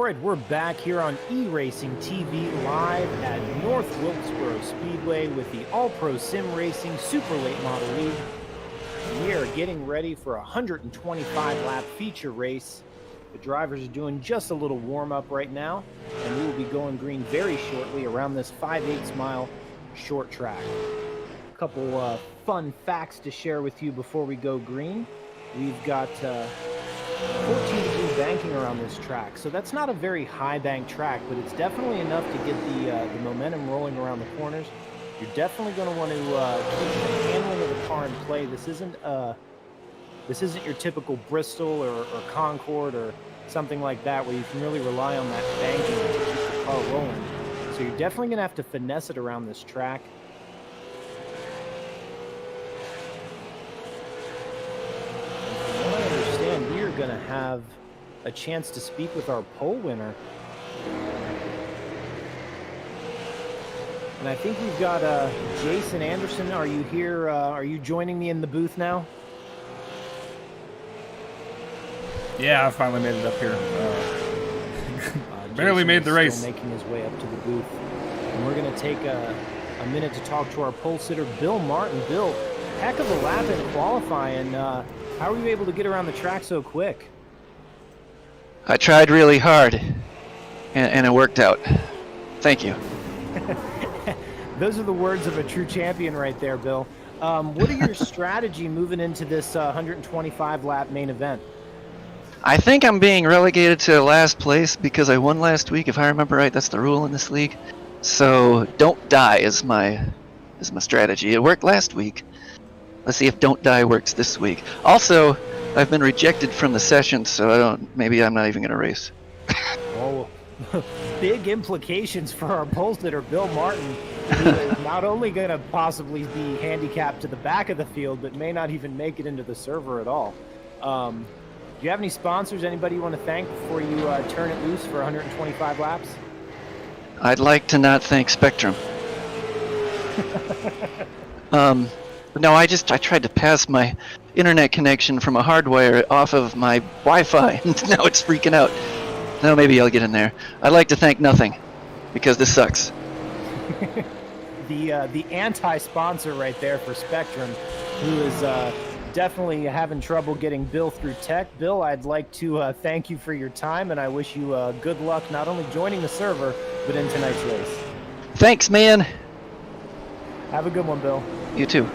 right, we're back here on eRacing TV live at North Wilkesboro Speedway with the All-Pro Sim Racing Super Late Model League. We are getting ready for a 125-lap feature race. The drivers are doing just a little warm-up right now, and we will be going green very shortly around this 5/8 mile short track. A couple fun facts to share with you before we go green. We've got 14-degree banking around this track, so that's not a very high bank track, but it's definitely enough to get the momentum rolling around the corners. You're definitely going to want to keep the handling of the car in play. This isn't your typical Bristol or Concord or something like that where you can really rely on that banking to keep the car rolling. So you're definitely going to have to finesse it around this track. We are going to have a chance to speak with our pole winner. And I think we've got Jason Anderson. Are you here? Are you joining me in the booth now? Yeah, I finally made it up here. Barely made the race. Making his way up to the booth. And we're going to take a minute to talk to our pole sitter, Bill Martin. Bill, heck of a lap in qualifying. How were you able to get around the track so quick? I tried really hard, and it worked out. Thank you. Those are the words of a true champion right there, Bill. What are your strategy moving into this 125-lap main event? I think I'm being relegated to last place because I won last week. If I remember right, that's the rule in this league. So don't die is my strategy. It worked last week. Let's see if don't die works this week. Also, I've been rejected from the session, so maybe I'm not even going to race. Oh, big implications for our pole sitter, Bill Martin, who is not only going to possibly be handicapped to the back of the field, but may not even make it into the server at all. Do you have any sponsors, anybody you want to thank before you turn it loose for 125 laps? I'd like to not thank Spectrum. No, I tried to pass my internet connection from a hardwire off of my Wi-Fi, and now it's freaking out. Now maybe I'll get in there. I'd like to thank nothing, because this sucks. The anti-sponsor right there for Spectrum, who is definitely having trouble getting Bill through tech. Bill, I'd like to thank you for your time, and I wish you good luck not only joining the server, but in tonight's race. Thanks, man. Have a good one, Bill. You too.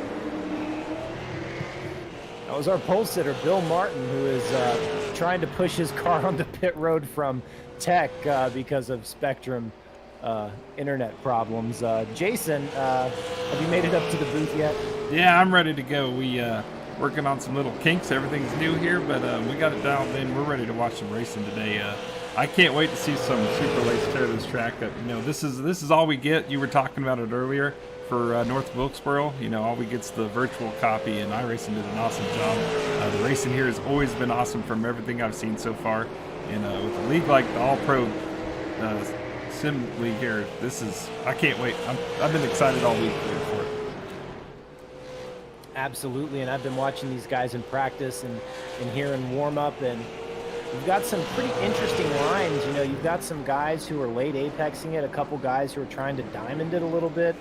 That was our pole sitter, Bill Martin, who is trying to push his car onto pit road from tech because of Spectrum internet problems. Jason, have you made it up to the booth yet? Yeah, I'm ready to go. We working on some little kinks. Everything's new here, but we got it dialed in. We're ready to watch some racing today. I can't wait to see some super lates tear this track up. You know, this is all we get. You were talking about it earlier. For North Wilkesboro, you know, all we get's the virtual copy, and iRacing did an awesome job. The racing here has always been awesome from everything I've seen so far, and with a league like the All-Pro Sim League here, I can't wait. I've been excited all week for it. Absolutely, and I've been watching these guys in practice and here in warm-up, and you've got some pretty interesting lines. You know, you've got some guys who are late apexing it, a couple guys who are trying to diamond it a little bit.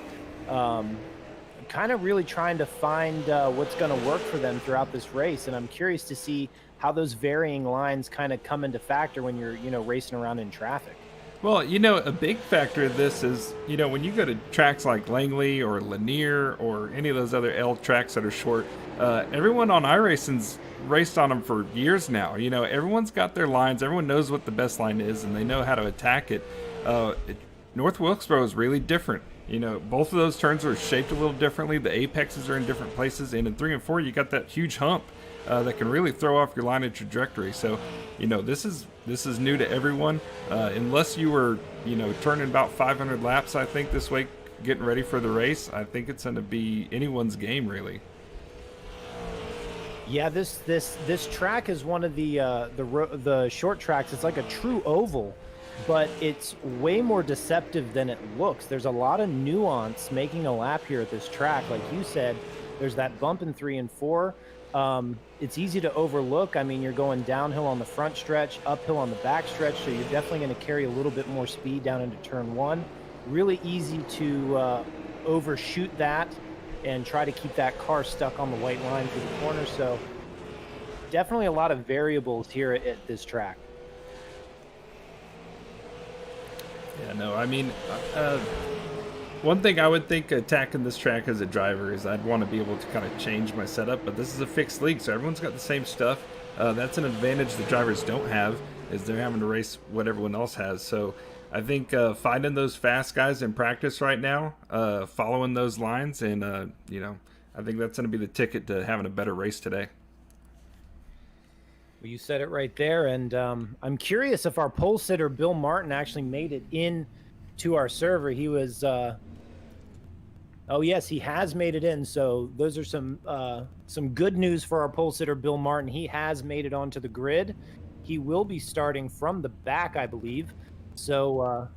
Kind of really trying to find what's going to work for them throughout this race, and I'm curious to see how those varying lines kind of come into factor when you're, you know, racing around in traffic. Well, you know, a big factor of this is, you know, when you go to tracks like Langley or Lanier or any of those other L tracks that are short, everyone on iRacing's raced on them for years now. You know, everyone's got their lines, everyone knows what the best line is, and they know how to attack it. North Wilkesboro is really different. You know, both of those turns are shaped a little differently. The apexes are in different places, and in 3 and 4, you got that huge hump that can really throw off your line of trajectory. So, you know, this is new to everyone. Unless you were, you know, turning about 500 laps, I think, this week, getting ready for the race, I think it's going to be anyone's game, really. Yeah, this track is one of the short tracks. It's like a true oval, but it's way more deceptive than it looks. There's a lot of nuance making a lap here at this track. Like you said, there's that bump in 3 and 4. It's easy to overlook. I mean, you're going downhill on the front stretch, uphill on the back stretch, so you're definitely going to carry a little bit more speed down into turn one. Really easy to overshoot that and try to keep that car stuck on the white line through the corner. So definitely a lot of variables here at this track. Yeah, no, I mean, one thing I would think attacking this track as a driver is I'd want to be able to kind of change my setup, but this is a fixed league, so everyone's got the same stuff. That's an advantage the drivers don't have, is they're having to race what everyone else has. So I think finding those fast guys in practice right now, following those lines, and, you know, I think that's going to be the ticket to having a better race today. Well, you said it right there, and I'm curious if our pole sitter Bill Martin actually made it in to our server. He was oh yes, he has made it in. So those are some good news for our pole sitter Bill Martin. He has made it onto the grid. He will be starting from the back, I believe. So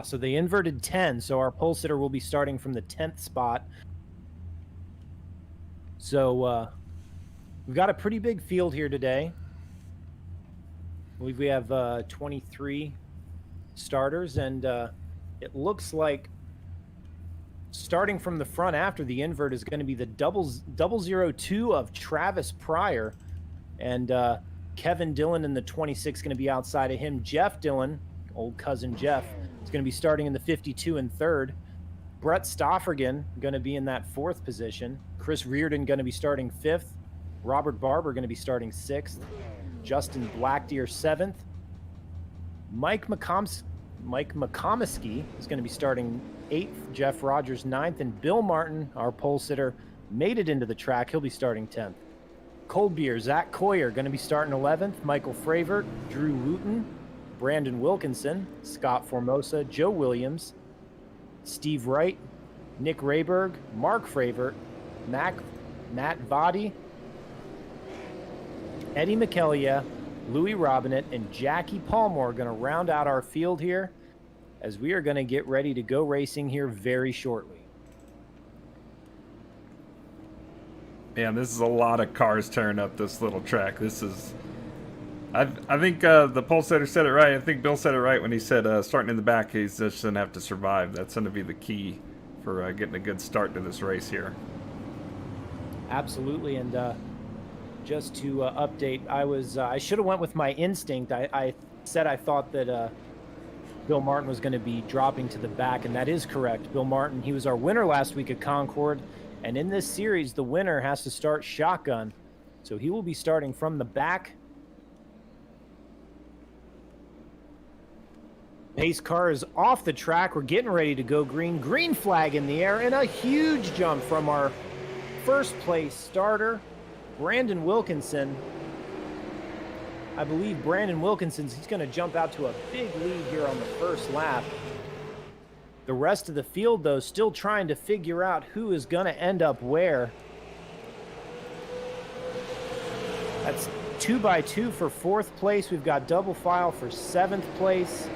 so the inverted 10. So our pole sitter will be starting from the 10th spot. So we've got a pretty big field here today. I believe we have 23 starters, and it looks like starting from the front after the invert is going to be the 002 of Travis Pryor, and Kevin Dillon in the 26 going to be outside of him. Jeff Dillon, old cousin Jeff, is going to be starting in the 52 and third. Brett Stoffergan going to be in that fourth position. Chris Reardon going to be starting fifth. Robert Barber going to be starting sixth. Justin Blackdeer seventh. Mike McComiskey is going to be starting eighth. Jeff Rogers ninth. And Bill Martin, our pole sitter, made it into the track. He'll be starting 10th. Cold Beer, Zach Coyer going to be starting 11th. Michael Fravert, Drew Wooten, Brandon Wilkinson, Scott Formosa, Joe Williams, Steve Wright, Nick Rayberg, Mark Fravert, Matt Vadi, Eddie McKellia, Louis Robinette, and Jackie Palmore are going to round out our field here as we are going to get ready to go racing here very shortly. Man, this is a lot of cars tearing up this little track. This is... I think the pole setter said it right. I think Bill said it right when he said starting in the back, he's just going to have to survive. That's going to be the key for getting a good start to this race here. Absolutely, and just to update, I should have went with my instinct. I said I thought that Bill Martin was going to be dropping to the back, and that is correct. Bill Martin, he was our winner last week at Concord, and in this series, the winner has to start shotgun. So he will be starting from the back. Pace car is off the track. We're getting ready to go green. Green flag in the air, and a huge jump from our first place starter, Brandon Wilkinson. I believe Brandon Wilkinson's, he's going to jump out to a big lead here on the first lap. The rest of the field, though, still trying to figure out who is going to end up where. That's 2x2 for fourth place. We've got double file for seventh place.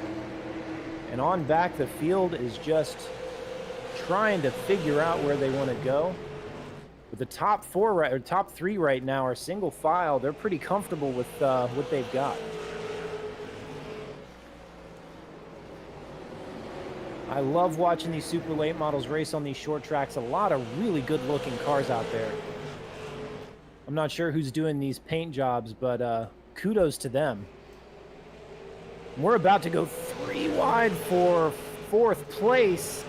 And on back, the field is just trying to figure out where they want to go. But the top top three right now are single file. They're pretty comfortable with what they've got. I love watching these super late models race on these short tracks. A lot of really good looking cars out there. I'm not sure who's doing these paint jobs, but kudos to them. We're about to go 3 wide for fourth place.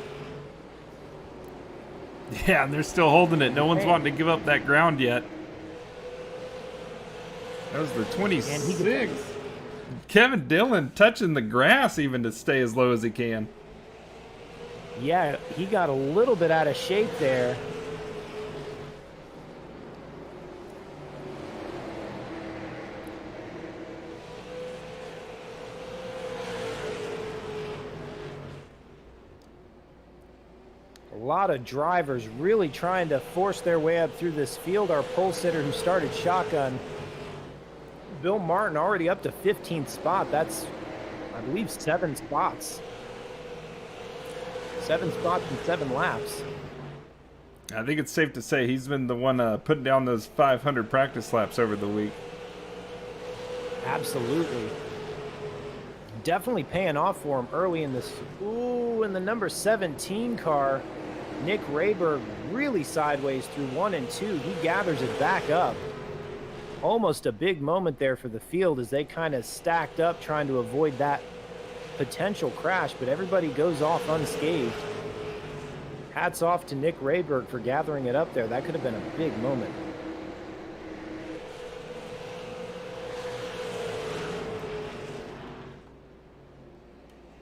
Yeah, and they're still holding it. No one's wanting to give up that ground yet. That was the 26. Kevin Dillon touching the grass even to stay as low as he can. Yeah, he got a little bit out of shape there. A lot of drivers really trying to force their way up through this field. Our pole sitter who started shotgun, Bill Martin, already up to 15th spot. That's, I believe, 7 spots. 7 spots in 7 laps. I think it's safe to say he's been the one putting down those 500 practice laps over the week. Absolutely. Definitely paying off for him early in this. Ooh, in the number 17 car, Nick Rayberg really sideways through 1 and 2. He gathers it back up. Almost a big moment there for the field as they kind of stacked up trying to avoid that potential crash, but everybody goes off unscathed. Hats off to Nick Rayberg for gathering it up there. That could have been a big moment.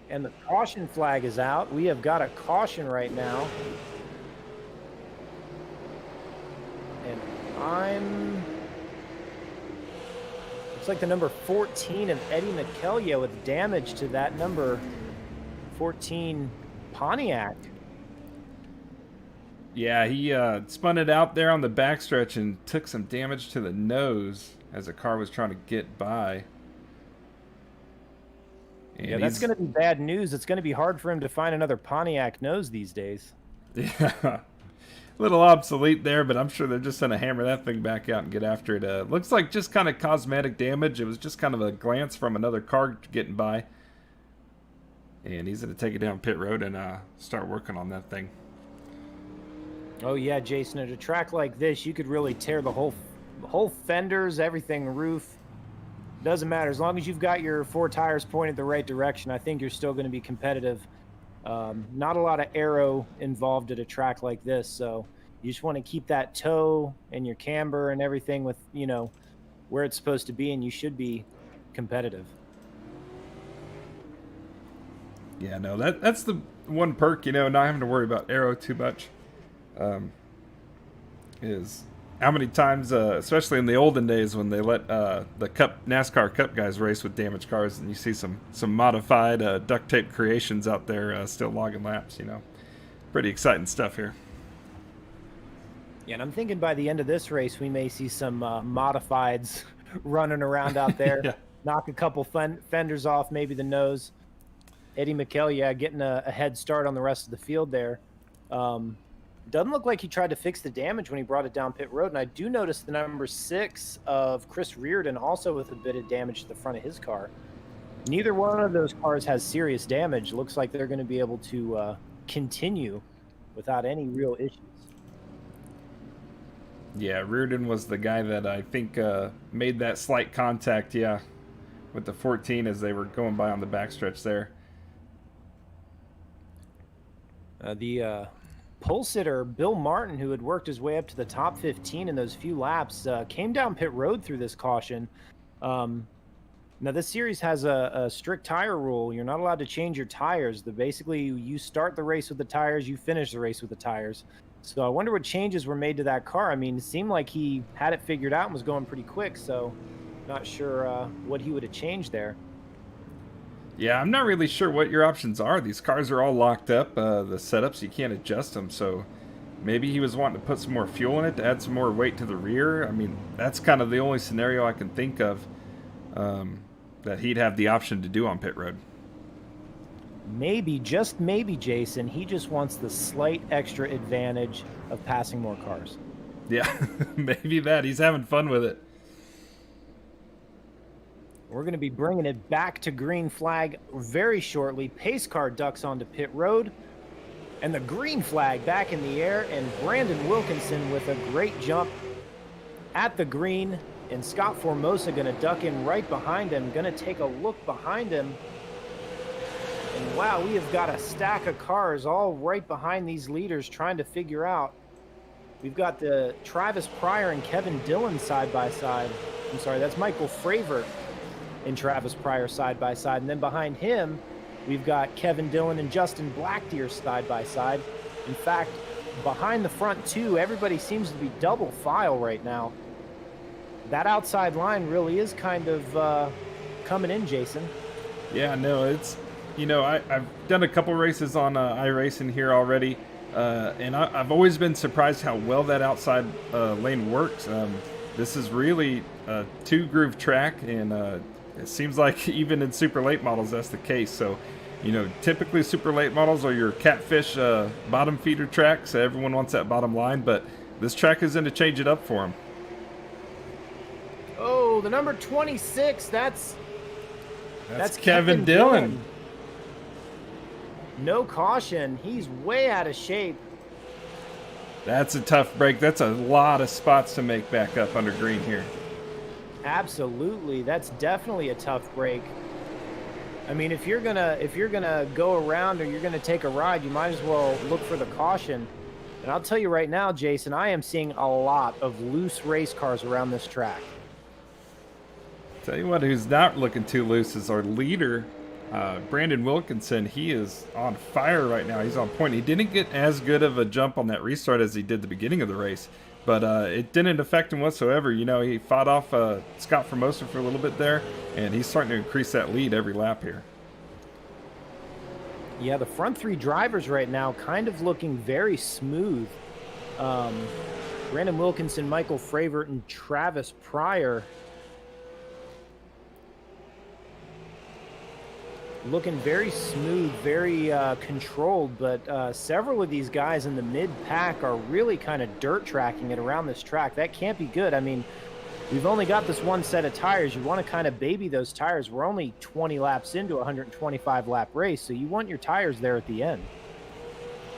And the caution flag is out. We have got a caution right now. And looks like the number 14 of Eddie McKellia with damage to that number 14 Pontiac. Yeah, he spun it out there on the backstretch and took some damage to the nose as the car was trying to get by. And yeah, that's going to be bad news. It's going to be hard for him to find another Pontiac nose these days. Yeah, a little obsolete there, but I'm sure they're just going to hammer that thing back out and get after it. Looks like just kind of cosmetic damage. It was just kind of a glance from another car getting by. And he's going to take it down pit road and start working on that thing. Oh yeah, Jason, at a track like this, you could really tear the whole fenders, everything, roof. Doesn't matter. As long as you've got your 4 tires pointed the right direction, I think you're still going to be competitive. Not a lot of aero involved at a track like this, so you just want to keep that toe and your camber and everything with, you know, where it's supposed to be, and you should be competitive. Yeah, no, that's the one perk, you know, not having to worry about aero too much. Is how many times, especially in the olden days when they let the NASCAR Cup guys race with damaged cars, and you see some modified duct tape creations out there still logging laps. You know, pretty exciting stuff here. Yeah, and I'm thinking by the end of this race, we may see some modifieds running around out there. Yeah. Knock a couple fenders off, maybe the nose. Eddie McKellia getting a head start on the rest of the field there. Doesn't look like he tried to fix the damage when he brought it down pit road. And I do notice the number 6 of Chris Reardon also with a bit of damage to the front of his car. Neither one of those cars has serious damage. Looks like they're going to be able to continue without any real issues. Yeah, Reardon was the guy that I think made that slight contact, yeah, with the 14 as they were going by on the backstretch there. The pole sitter, Bill Martin, who had worked his way up to the top 15 in those few laps, came down pit road through this caution. Now, this series has a strict tire rule. You're not allowed to change your tires. Basically, you start the race with the tires, you finish the race with the tires. So I wonder what changes were made to that car. I mean, it seemed like he had it figured out and was going pretty quick, so not sure what he would have changed there. Yeah, I'm not really sure what your options are. These cars are all locked up. The setups, you can't adjust them. So maybe he was wanting to put some more fuel in it to add some more weight to the rear. I mean, that's kind of the only scenario I can think of that he'd have the option to do on pit road. Maybe, just maybe, Jason, he just wants the slight extra advantage of passing more cars. Yeah, maybe that. He's having fun with it. We're going to be bringing it back to green flag very shortly. Pace car ducks onto pit road. And the green flag back in the air. And Brandon Wilkinson with a great jump at the green. And Scott Formosa going to duck in right behind him. Going to take a look behind him. And wow, we have got a stack of cars all right behind these leaders trying to figure out. We've got the Travis Pryor and Kevin Dillon side by side. I'm sorry, that's Michael Fravert and Travis Pryor side by side. And then behind him, we've got Kevin Dillon and Justin Blackdeer side by side. In fact, behind the front two, everybody seems to be double file right now. That outside line really is kind of coming in, Jason. Yeah, no, it's, you know, I've done a couple races on iRacing here already, and I've always been surprised how well that outside lane works. This is really a 2-groove track, and it seems like even in super late models that's the case. So You know, typically super late models are your catfish bottom feeder tracks. Everyone wants that bottom line, but this track is in to change it up for them. Oh, the number 26. That's Kevin Dillon. No caution. He's way out of shape. That's a tough break. That's a lot of spots to make back up under green here. Absolutely. That's definitely a tough break. I mean, if you're gonna go around or you're gonna take a ride, you might as well look for the caution. And I'll tell you right now, Jason, I am seeing a lot of loose race cars around this track. Tell you what, who's not looking too loose is our leader, Brandon Wilkinson. He is on fire right now. He's on point. He didn't get as good of a jump on that restart as he did the beginning of the race, but it didn't affect him whatsoever. You know, he fought off Scott Formosa for a little bit there, and he's starting to increase that lead every lap here. Yeah, the front three drivers right now kind of looking very smooth. Brandon Wilkinson, Michael Fravert, and Travis Pryor looking very smooth, very controlled, but several of these guys in the mid-pack are really kind of dirt tracking it around this track. That can't be good. I mean, we've only got this one set of tires. You want to kind of baby those tires. We're only 20 laps into a 125-lap race, so you want your tires there at the end.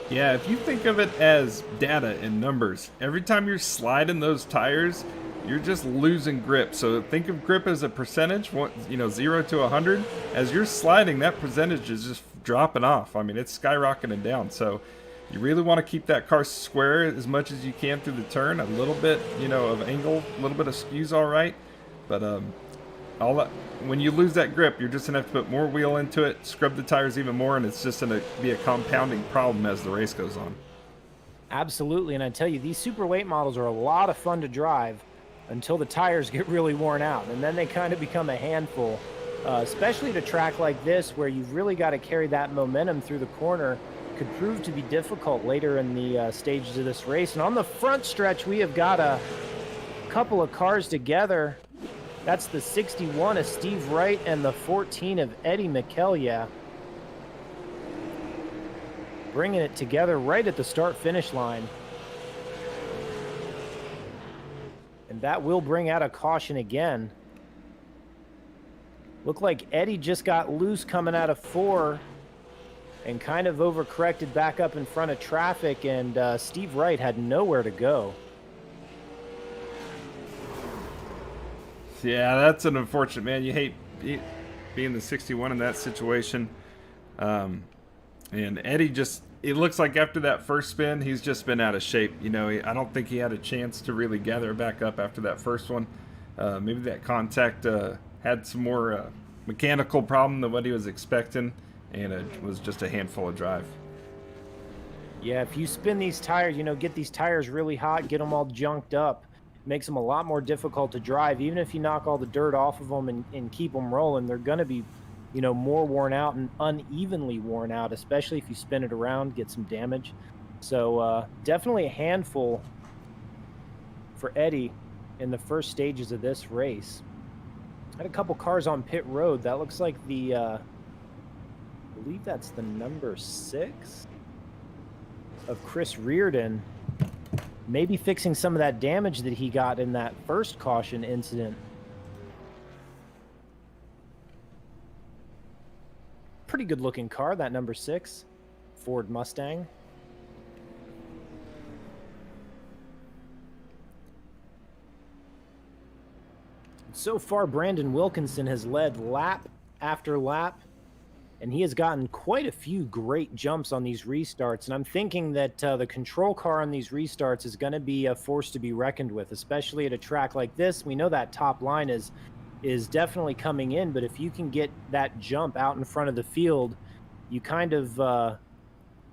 Yeah, if you think of it as data and numbers, every time you're sliding those tires, you're just losing grip. So think of grip as a percentage, 0 to 100. As you're sliding, that percentage is just dropping off. I mean, it's skyrocketing down. So you really want to keep that car square as much as you can through the turn. A little bit, of angle, a little bit of skew's all right. But when you lose that grip, you're just going to have to put more wheel into it, scrub the tires even more, and it's just going to be a compounding problem as the race goes on. Absolutely, and I tell you, these super late models are a lot of fun to drive until the tires get really worn out, and then they kind of become a handful, especially at a track like this where you've really got to carry that momentum through the corner. Could prove to be difficult later in the stages of this race. And on the front stretch, we have got a couple of cars together. That's the 61 of Steve Wright and the 14 of Eddie McKellia. Bringing it together right at the start-finish line. And that will bring out a caution again. Looked like Eddie just got loose coming out of 4 and kind of overcorrected back up in front of traffic, and Steve Wright had nowhere to go. Yeah, that's an unfortunate, man. You hate being the 61 in that situation. And Eddie it looks like after that first spin, he's just been out of shape. I don't think he had a chance to really gather back up after that first one. Maybe that contact had some more mechanical problem than what he was expecting, and it was just a handful of drive. Yeah, if you spin these tires, get these tires really hot, get them all junked up, makes them a lot more difficult to drive. Even if you knock all the dirt off of them and keep them rolling, they're going to be more worn out and unevenly worn out, especially if you spin it around, get some damage. So definitely a handful for Eddie in the first stages of this race. Had a couple cars on pit road. That looks like I believe that's the number 6 of Chris Reardon. Maybe fixing some of that damage that he got in that first caution incident. Pretty good looking car, that number 6 Ford Mustang. So far, Brandon Wilkinson has led lap after lap, and he has gotten quite a few great jumps on these restarts. And I'm thinking that the control car on these restarts is going to be a force to be reckoned with, especially at a track like this. We know that top line is definitely coming in, but if you can get that jump out in front of the field, you kind of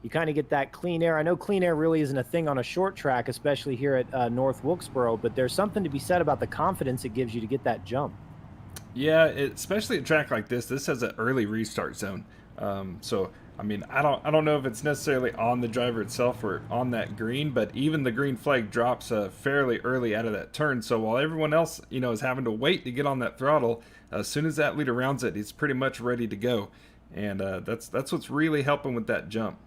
get that clean air. I know clean air really isn't a thing on a short track, especially here at North Wilkesboro, but there's something to be said about the confidence it gives you to get that jump. Yeah, especially at a track like this has an early restart zone. So I mean, I don't know if it's necessarily on the driver itself or on that green, but even the green flag drops fairly early out of that turn. So while everyone else, is having to wait to get on that throttle, as soon as that leader rounds it, he's pretty much ready to go. and that's what's really helping with that jump.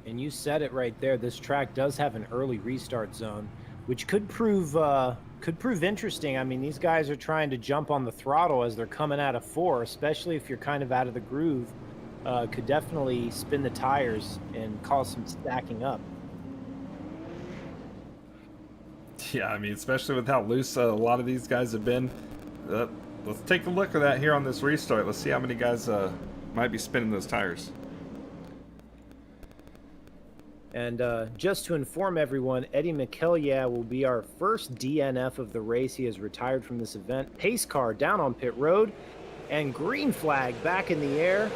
And you said it right there. This track does have an early restart zone, which could prove interesting. I mean, these guys are trying to jump on the throttle as they're coming out of 4, especially if you're kind of out of the groove. Could definitely spin the tires and cause some stacking up. Yeah, I mean, especially with how loose a lot of these guys have been. Let's take a look at that here on this restart. Let's see how many guys might be spinning those tires. And just to inform everyone, Eddie McKellia will be our first DNF of the race. He has retired from this event. Pace car down on pit road, and green flag back in the air.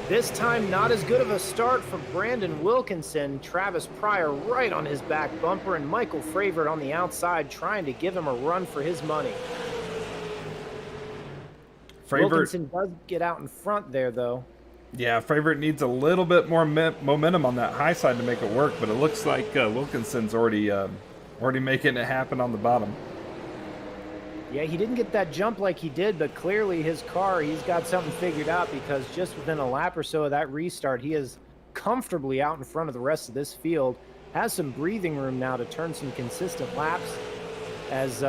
This time, not as good of a start for Brandon Wilkinson. Travis Pryor right on his back bumper, and Michael Fravert on the outside trying to give him a run for his money. Wilkinson does get out in front there, though. Yeah, Fravert needs a little bit more momentum on that high side to make it work, but it looks like Wilkinson's already making it happen on the bottom. Yeah, he didn't get that jump like he did, but clearly his car, he's got something figured out, because just within a lap or so of that restart, he is comfortably out in front of the rest of this field. Has some breathing room now to turn some consistent laps, as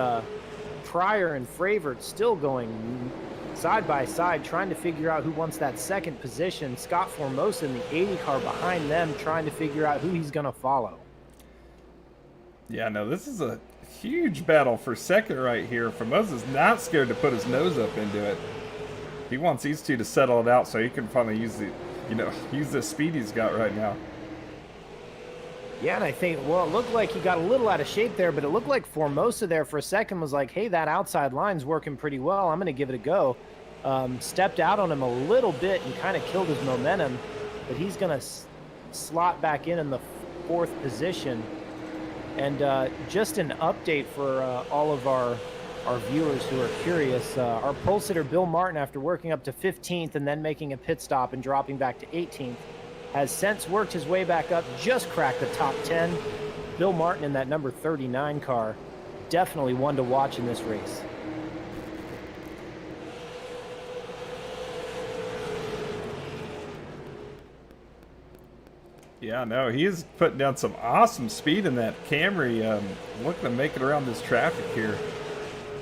Pryor and Fravert still going side by side, trying to figure out who wants that second position. Scott Formosa in the 80 car behind them, trying to figure out who he's going to follow. Yeah, no, this is a huge battle for second right here. Formosa's not scared to put his nose up into it. He wants these two to settle it out so he can finally use the speed he's got right now. Yeah, and I think, well, it looked like he got a little out of shape there, but it looked like Formosa there for a second was like, hey, that outside line's working pretty well. I'm going to give it a go. Stepped out on him a little bit and kind of killed his momentum, but he's going to slot back in the 4th position. And just an update for all of our viewers who are curious, our pole sitter Bill Martin, after working up to 15th and then making a pit stop and dropping back to 18th, has since worked his way back up, just cracked the top 10. Bill Martin in that number 39 car, definitely one to watch in this race. Yeah, no, he is putting down some awesome speed in that Camry, looking to make it around this traffic here.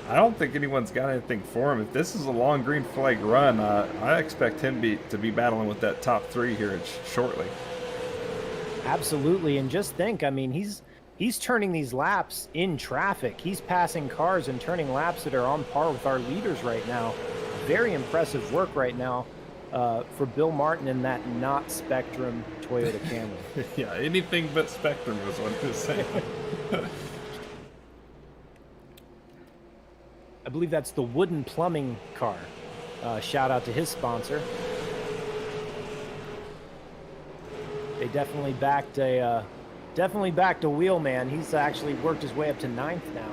I don't think anyone's got anything for him. If this is a long green flag run, I expect him to be battling with that top 3 here shortly. Absolutely, and just think, I mean, he's turning these laps in traffic. He's passing cars and turning laps that are on par with our leaders right now. Very impressive work right now for Bill Martin in that not Spectrum Toyota Camry. Yeah, anything but Spectrum is what he was saying. I believe that's the Wooden Plumbing car. Shout out to his sponsor. They definitely backed a Wheelman. He's actually worked his way up to 9th now.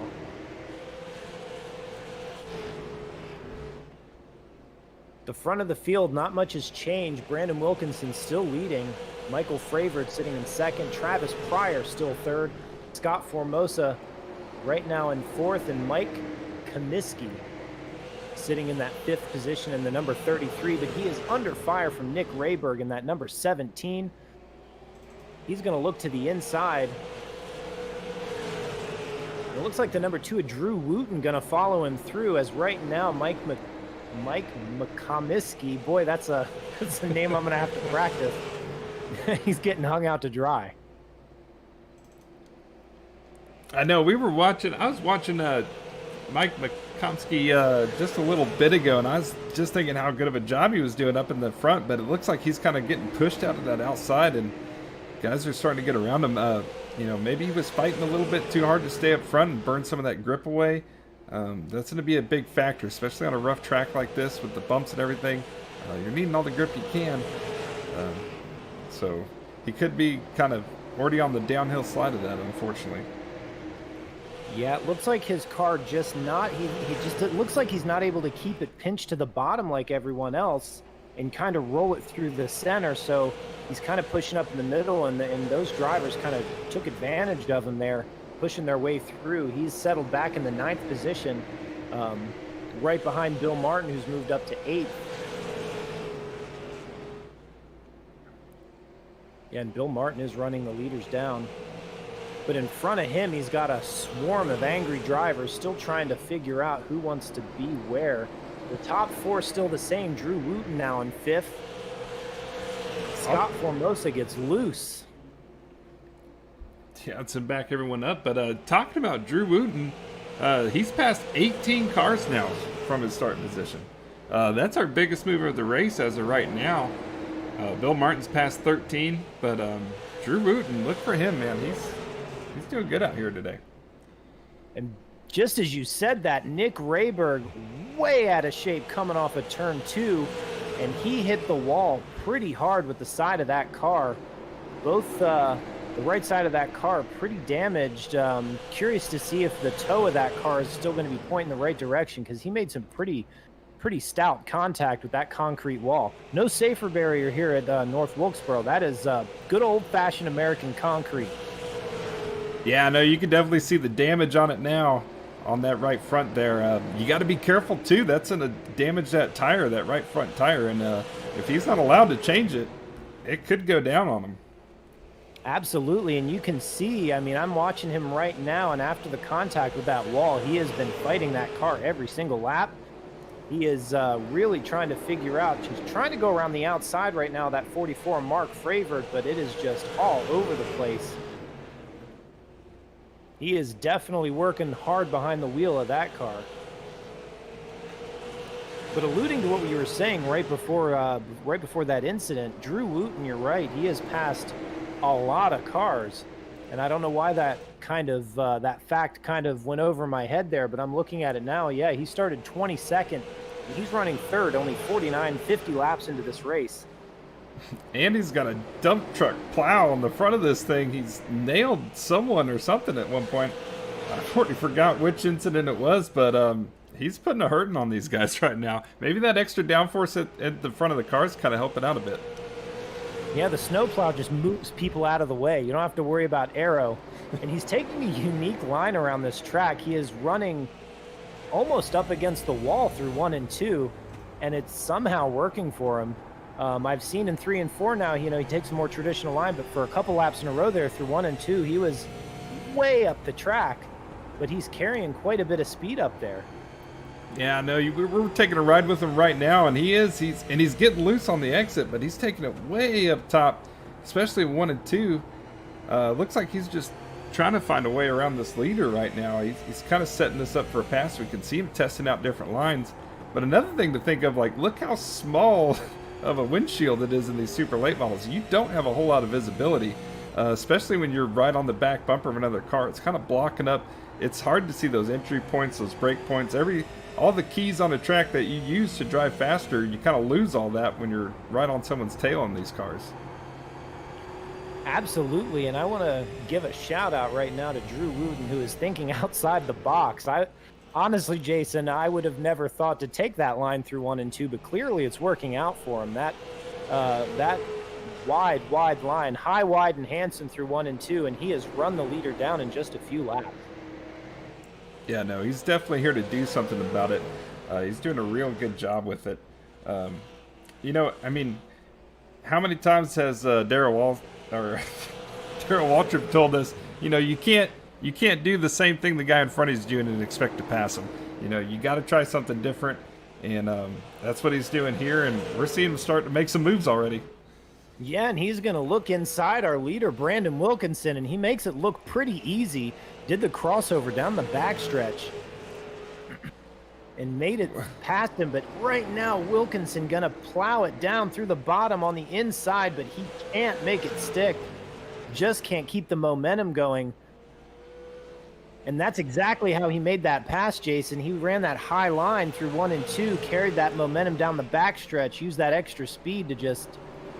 The front of the field, not much has changed. Brandon Wilkinson still leading. Michael Fravert sitting in 2nd. Travis Pryor still 3rd. Scott Formosa right now in 4th, and Mike Comiskey sitting in that 5th position in the number 33, but he is under fire from Nick Rayberg in that number 17. He's going to look to the inside. It looks like the number 2 of Drew Wooten going to follow him through, as right now Mike McComiskey, boy, that's a name I'm going to have to practice. He's getting hung out to dry. I know, I was watching Mike McComsky just a little bit ago, and I was just thinking how good of a job he was doing up in the front, but it looks like he's kind of getting pushed out of that outside, and guys are starting to get around him. Maybe he was fighting a little bit too hard to stay up front and burn some of that grip away. That's going to be a big factor, especially on a rough track like this with the bumps and everything. You're needing all the grip you can. So he could be kind of already on the downhill slide of that, unfortunately. Yeah, it looks like his car just not, it looks like he's not able to keep it pinched to the bottom like everyone else and kind of roll it through the center. So he's kind of pushing up in the middle, and those drivers kind of took advantage of him there, pushing their way through. He's settled back in the 9th position. right behind Bill Martin, who's moved up to 8th. Yeah, and Bill Martin is running the leaders down. But in front of him, he's got a swarm of angry drivers still trying to figure out who wants to be where. The top 4 still the same. Drew Wooten now in 5th. Scott Formosa gets loose. Yeah, it's to back everyone up. But talking about Drew Wooten, he's passed 18 cars now from his starting position. That's our biggest mover of the race as of right now. Bill Martin's passed 13, but Drew Wooten, look for him, man. He's doing good out here today. And just as you said that, Nick Rayberg way out of shape coming off of turn 2, and he hit the wall pretty hard with the side of that car. Both the right side of that car pretty damaged. Curious to see if the toe of that car is still going to be pointing the right direction, because he made some pretty stout contact with that concrete wall. No safer barrier here at North Wilkesboro. That is good old-fashioned American concrete. Yeah, no, you can definitely see the damage on it now on that right front there. You got to be careful, too. That's going to damage that tire, that right front tire. And if he's not allowed to change it, it could go down on him. Absolutely, and you can see, I mean, I'm watching him right now, and after the contact with that wall, he has been fighting that car every single lap. He is really trying to figure out, he's trying to go around the outside right now, that 44 Mark Fravert, but it is just all over the place. He is definitely working hard behind the wheel of that car. But alluding to what we were saying right before that incident, Drew Wooten, you're right, he has passed a lot of cars, and I don't know why that fact kind of went over my head there, but I'm looking at it now. Yeah, he started 22nd. He's running 3rd, only 50 laps into this race. And he's got a dump truck plow on the front of this thing. He's nailed someone or something at one point. I already forgot which incident it was, but he's putting a hurting on these guys right now. Maybe that extra downforce at the front of the car is kind of helping out a bit. Yeah, the snowplow just moves people out of the way. You don't have to worry about aero. And he's taking a unique line around this track. He is running almost up against the wall through 1 and 2, and it's somehow working for him. I've seen in 3 and 4 now, he takes a more traditional line, but for a couple laps in a row there through 1 and 2, he was way up the track, but he's carrying quite a bit of speed up there. Yeah, no, we're taking a ride with him right now, and he's getting loose on the exit, but he's taking it way up top, especially 1 and 2. Looks like he's just trying to find a way around this leader right now. He's kind of setting this up for a pass. We can see him testing out different lines. But another thing to think of, like, look how small of a windshield it is in these super late models. You don't have a whole lot of visibility, especially when you're right on the back bumper of another car. It's kind of blocking up. It's hard to see those entry points, those brake points, all the keys on a track that you use to drive faster. You kind of lose all that when you're right on someone's tail on these cars. Absolutely, and I want to give a shout out right now to Drew Wooten, who is thinking outside the box. Honestly, Jason, I would have never thought to take that line through 1 and 2, but clearly it's working out for him. That wide line, high, wide, and handsome through 1 and 2, and he has run the leader down in just a few laps. Yeah, no, he's definitely here to do something about it. He's doing a real good job with it. I mean, how many times has Darrell Waltrip told us, you can't do the same thing the guy in front of you is doing and expect to pass him. You got to try something different, and that's what he's doing here, and we're seeing him start to make some moves already. Yeah, and he's going to look inside our leader, Brandon Wilkinson, and he makes it look pretty easy. Did the crossover down the backstretch and made it past him, but right now Wilkinson going to plow it down through the bottom on the inside, but he can't make it stick. Just can't keep the momentum going. And that's exactly how he made that pass, Jason. He ran that high line through 1 and 2, carried that momentum down the backstretch, used that extra speed to just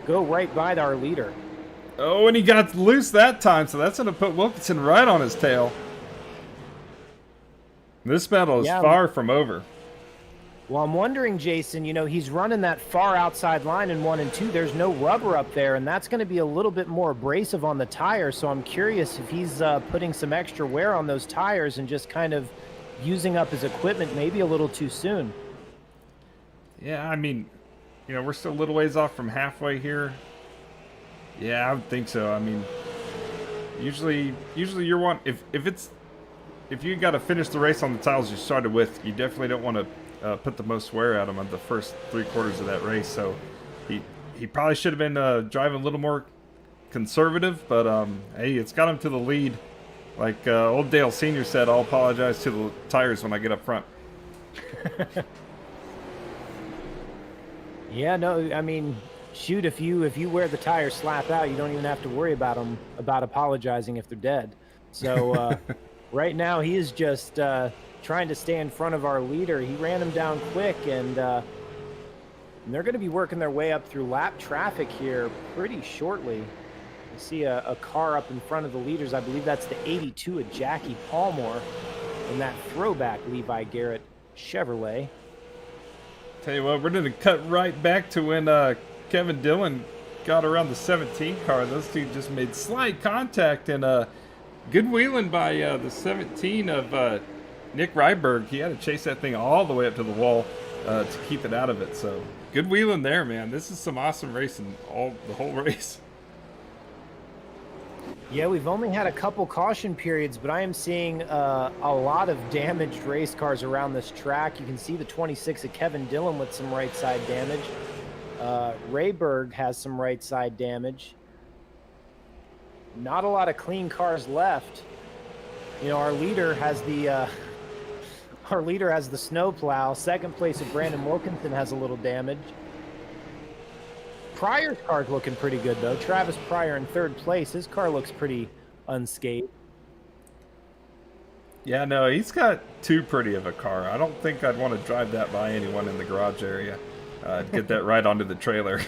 go right by our leader. Oh, and he got loose that time, so that's going to put Wilkinson right on his tail. This battle is far from over. Well, I'm wondering, Jason, he's running that far outside line in 1 and 2. There's no rubber up there, and that's going to be a little bit more abrasive on the tire, so I'm curious if he's putting some extra wear on those tires and just kind of using up his equipment maybe a little too soon. Yeah, I mean, we're still a little ways off from halfway here. Yeah, I would think so. I mean, usually you're one if you got to finish the race on the tiles you started with, you definitely don't want to put the most wear out him on the first 3/4 of that race. So he probably should have been driving a little more conservative, but hey, it's got him to the lead. Like old Dale Sr. said, I'll apologize to the tires when I get up front. Yeah, no, I mean, shoot, if you wear the tires slap out, you don't even have to worry about them apologizing if they're dead. So right now he is just trying to stay in front of our leader. He ran him down quick, and they're going to be working their way up through lap traffic here pretty shortly. You see a car up in front of the leaders. I believe that's the 82 of Jackie Palmore in that throwback Levi Garrett Chevrolet. Tell you what, we're going to cut right back to when Kevin Dillon got around the 17 car. Those two just made slight contact, and good wheeling by the 17 of Nick Ryberg. He had to chase that thing all the way up to the wall to keep it out of it. So good wheeling there, man. This is some awesome racing the whole race. Yeah, we've only had a couple caution periods, but I am seeing a lot of damaged race cars around this track. You can see the 26 of Kevin Dillon with some right side damage. Rayberg has some right side damage. Not a lot of clean cars left. Our leader has the snowplow. Second place of Brandon Wilkinson has a little damage. Pryor's car's looking pretty good, though. Travis Pryor in third place. His car looks pretty unscathed. Yeah, no, he's got too pretty of a car. I don't think I'd want to drive that by anyone in the garage area. Get that right onto the trailer.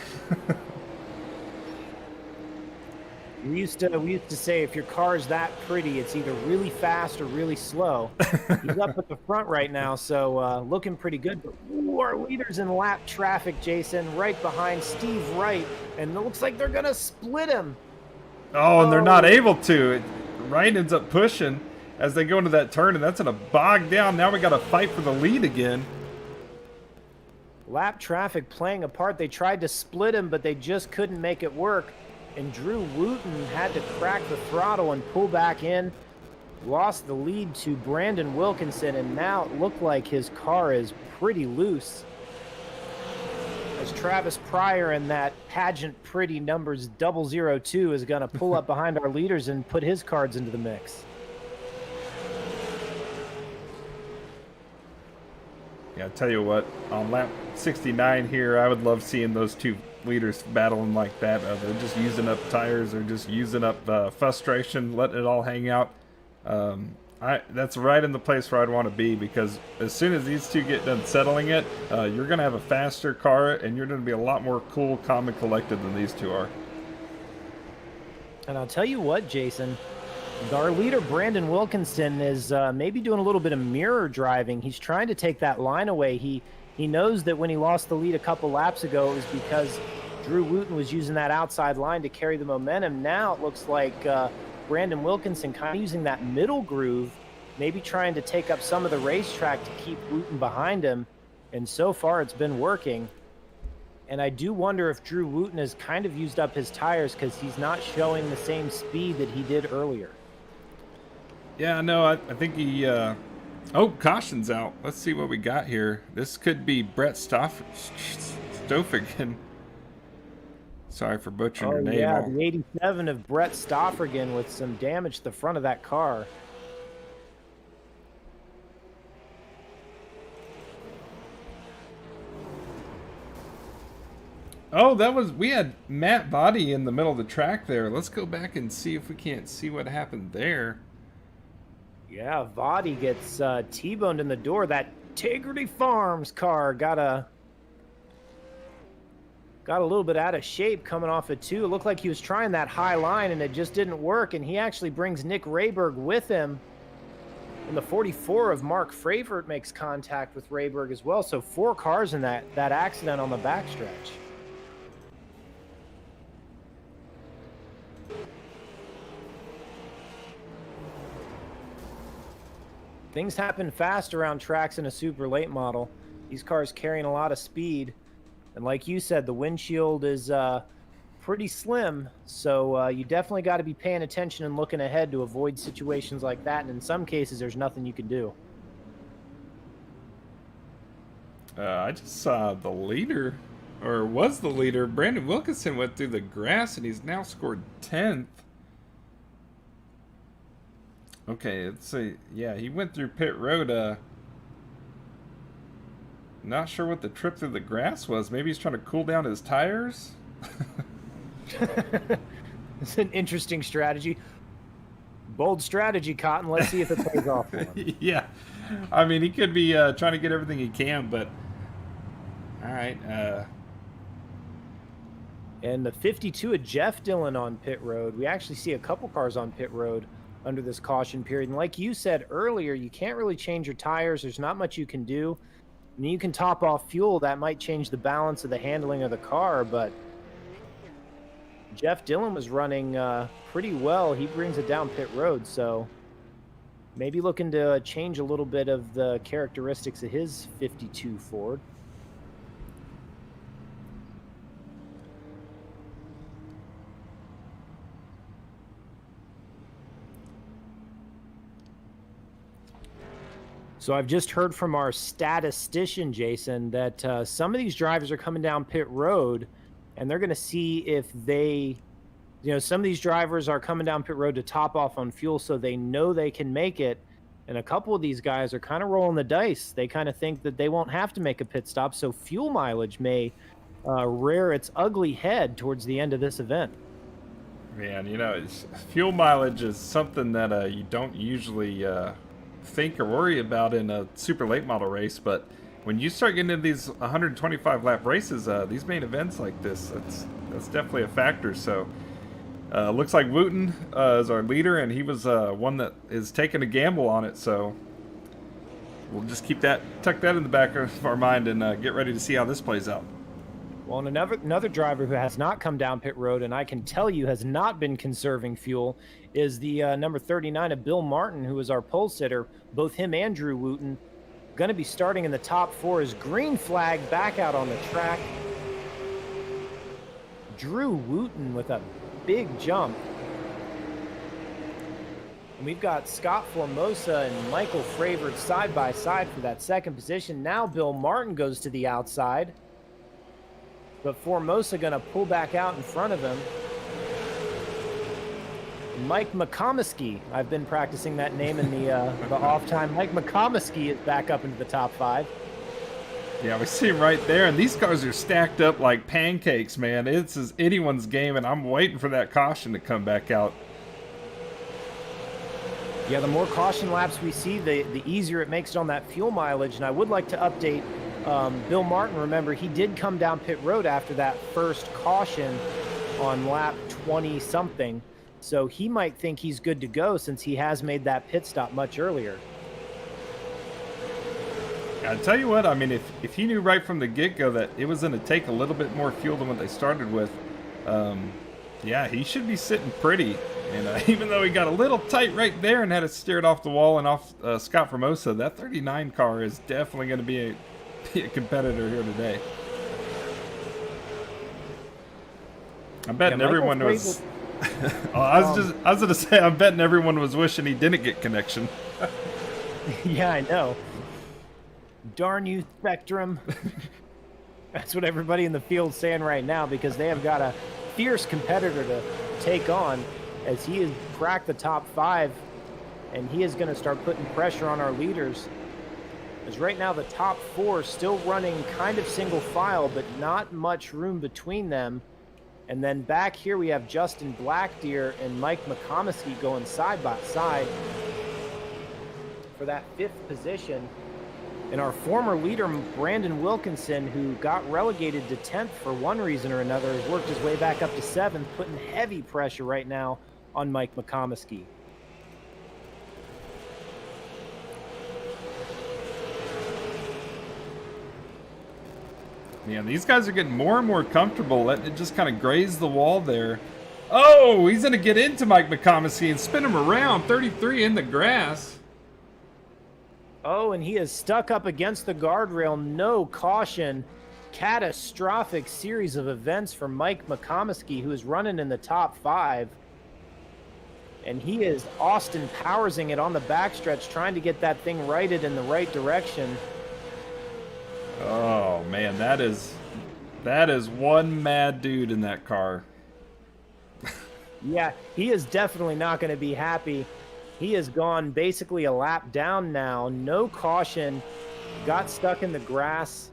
We used to say if your car is that pretty, it's either really fast or really slow. He's up at the front right now, so looking pretty good. But our leader's in lap traffic, Jason, right behind Steve Wright, and it looks like they're gonna split him. Oh, and they're not able to. Wright ends up pushing as they go into that turn, and that's gonna bog down. Now we got to fight for the lead again. Lap traffic playing a part. They tried to split him, but they just couldn't make it work. And Drew Wooten had to crack the throttle and pull back in. Lost the lead to Brandon Wilkinson, and now it looked like his car is pretty loose. As Travis Pryor and that pageant pretty numbers 002 is going to pull up behind our leaders and put his cards into the mix. Yeah, I'll tell you what, on lap 69 here, I would love seeing those two leaders battling like that. They're just using up tires, they're just using up frustration, letting it all hang out. That's right in the place where I'd want to be, because as soon as these two get done settling it, you're going to have a faster car, and you're going to be a lot more cool, calm, and collected than these two are. And I'll tell you what, Jason, our leader, Brandon Wilkinson, is maybe doing a little bit of mirror driving. He's trying to take that line away. He knows that when he lost the lead a couple laps ago, it was because Drew Wooten was using that outside line to carry the momentum. Now it looks like Brandon Wilkinson kind of using that middle groove, maybe trying to take up some of the racetrack to keep Wooten behind him. And so far it's been working. And I do wonder if Drew Wooten has kind of used up his tires because he's not showing the same speed that he did earlier. Yeah, no, I think he... Oh, caution's out. Let's see what we got here. This could be Brett Stoffigan. Sorry for butchering your name. Yeah, the 87 of Brett Stoffigan with some damage to the front of that car. Oh, we had Matt Body in the middle of the track there. Let's go back and see if we can't see what happened there. Yeah, Vadi gets T-boned in the door. That Integrity Farms car got a little bit out of shape coming off it too. It looked like he was trying that high line and it just didn't work. And he actually brings Nick Rayberg with him. And the 44 of Mark Fravert makes contact with Rayberg as well. So 4 cars in that accident on the backstretch. Things happen fast around tracks in a super late model. These cars carrying a lot of speed. And like you said, the windshield is pretty slim. So you definitely got to be paying attention and looking ahead to avoid situations like that. And in some cases, there's nothing you can do. I just saw the leader, or was the leader. Brandon Wilkinson went through the grass and he's now scored 10th. Okay, let's see. Yeah, he went through pit road. Not sure what the trip through the grass was. Maybe he's trying to cool down his tires? It's an interesting strategy. Bold strategy, Cotton. Let's see if it pays off for him. Yeah. I mean, he could be trying to get everything he can, but... Alright, And the 52 of Jeff Dillon on pit road. We actually see a couple cars on pit road under this caution period. And like you said earlier, you can't really change your tires. There's not much you can do. I mean, you can top off fuel. That might change the balance of the handling of the car, but Jeff Dillon was running pretty well. He brings it down pit road, so maybe looking to change a little bit of the characteristics of his 52 Ford. So I've just heard from our statistician, Jason, that some of these drivers are coming down pit road, and they're going to see if they, some of these drivers are coming down pit road to top off on fuel so they know they can make it. And a couple of these guys are kind of rolling the dice. They kind of think that they won't have to make a pit stop, so fuel mileage may rear its ugly head towards the end of this event. Man, fuel mileage is something that you don't usually... think or worry about in a super late model race, but when you start getting into these 125 lap races, these main events like this, that's definitely a factor. So looks like Wooten is our leader, and he was one that is taking a gamble on it, so we'll just tuck that in the back of our mind and get ready to see how this plays out. Well, and another driver who has not come down pit road, and I can tell you has not been conserving fuel, is the number 39 of Bill Martin, who is our pole sitter. Both him and Drew Wooten going to be starting in the top 4 as green flag back out on the track. Drew Wooten with a big jump. And we've got Scott Formosa and Michael Fravert side by side for that second position. Now Bill Martin goes to the outside, but Formosa going to pull back out in front of him. Mike McComiskey, I've been practicing that name in the off time. Mike McComiskey is back up into the top 5. Yeah, we see him right there, and these cars are stacked up like pancakes, man. It's anyone's game, and I'm waiting for that caution to come back out. Yeah, the more caution laps we see, the easier it makes it on that fuel mileage. And I would like to update Bill Martin. Remember, he did come down pit road after that first caution on lap 20-something. So he might think he's good to go since he has made that pit stop much earlier. I tell you what, I mean, if he knew right from the get-go that it was going to take a little bit more fuel than what they started with, yeah, he should be sitting pretty. And even though he got a little tight right there and had to steer it off the wall and off Scott Formosa, that 39 car is definitely going to be a competitor here today. I'm betting everyone was... I was going to say, I'm betting everyone was wishing he didn't get connection. Yeah, I know. Darn you, Spectrum. That's what everybody in the field's saying right now, because they have got a fierce competitor to take on as he has cracked the top 5, and he is going to start putting pressure on our leaders. As right now the top 4 still running kind of single file, but not much room between them. And then back here we have Justin Blackdeer and Mike McComiskey going side by side for that 5th position. And our former leader, Brandon Wilkinson, who got relegated to 10th for one reason or another, has worked his way back up to 7th, putting heavy pressure right now on Mike McComiskey. Yeah, these guys are getting more and more comfortable, letting it just kind of graze the wall there. Oh, he's going to get into Mike McComiskey and spin him around. 33 in the grass. Oh, and he is stuck up against the guardrail. No caution. Catastrophic series of events for Mike McComiskey, who is running in the top 5. And he is Austin Powersing it on the backstretch, trying to get that thing righted in the right direction. Oh man, that is one mad dude in that car. Yeah, he is definitely not going to be happy. He has gone basically a lap down now. No caution. Got stuck in the grass.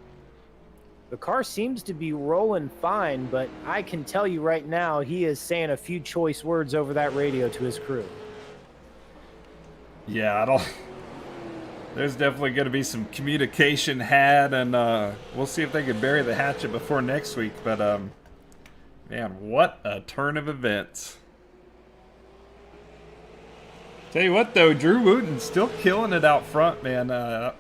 The car seems to be rolling fine, but I can tell you right now, he is saying a few choice words over that radio to his crew. Yeah, there's definitely going to be some communication had, and we'll see if they can bury the hatchet before next week. But man, what a turn of events! Tell you what, though, Drew Wooten's still killing it out front, man.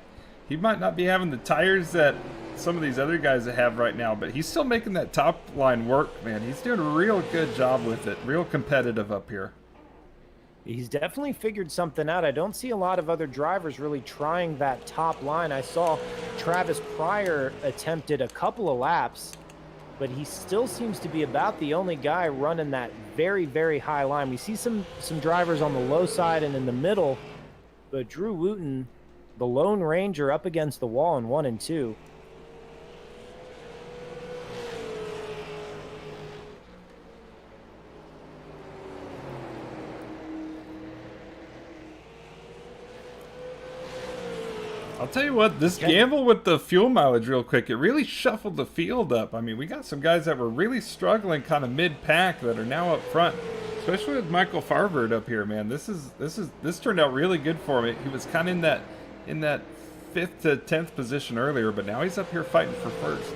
He might not be having the tires that some of these other guys have right now, but he's still making that top line work, man. He's doing a real good job with it. Real competitive up here. He's definitely figured something out. I don't see a lot of other drivers really trying that top line. I saw Travis Pryor attempted a couple of laps, but he still seems to be about the only guy running that very, very high line. We see some drivers on the low side and in the middle, but Drew Wooten, the Lone Ranger, up against the wall in 1 and 2. I'll tell you what, this gamble with the fuel mileage real quick, it really shuffled the field up. I mean, we got some guys that were really struggling kind of mid-pack that are now up front, especially with Michael Farvard up here, man. This turned out really good for him. He was kind of in that 5th to 10th position earlier, but now he's up here fighting for first.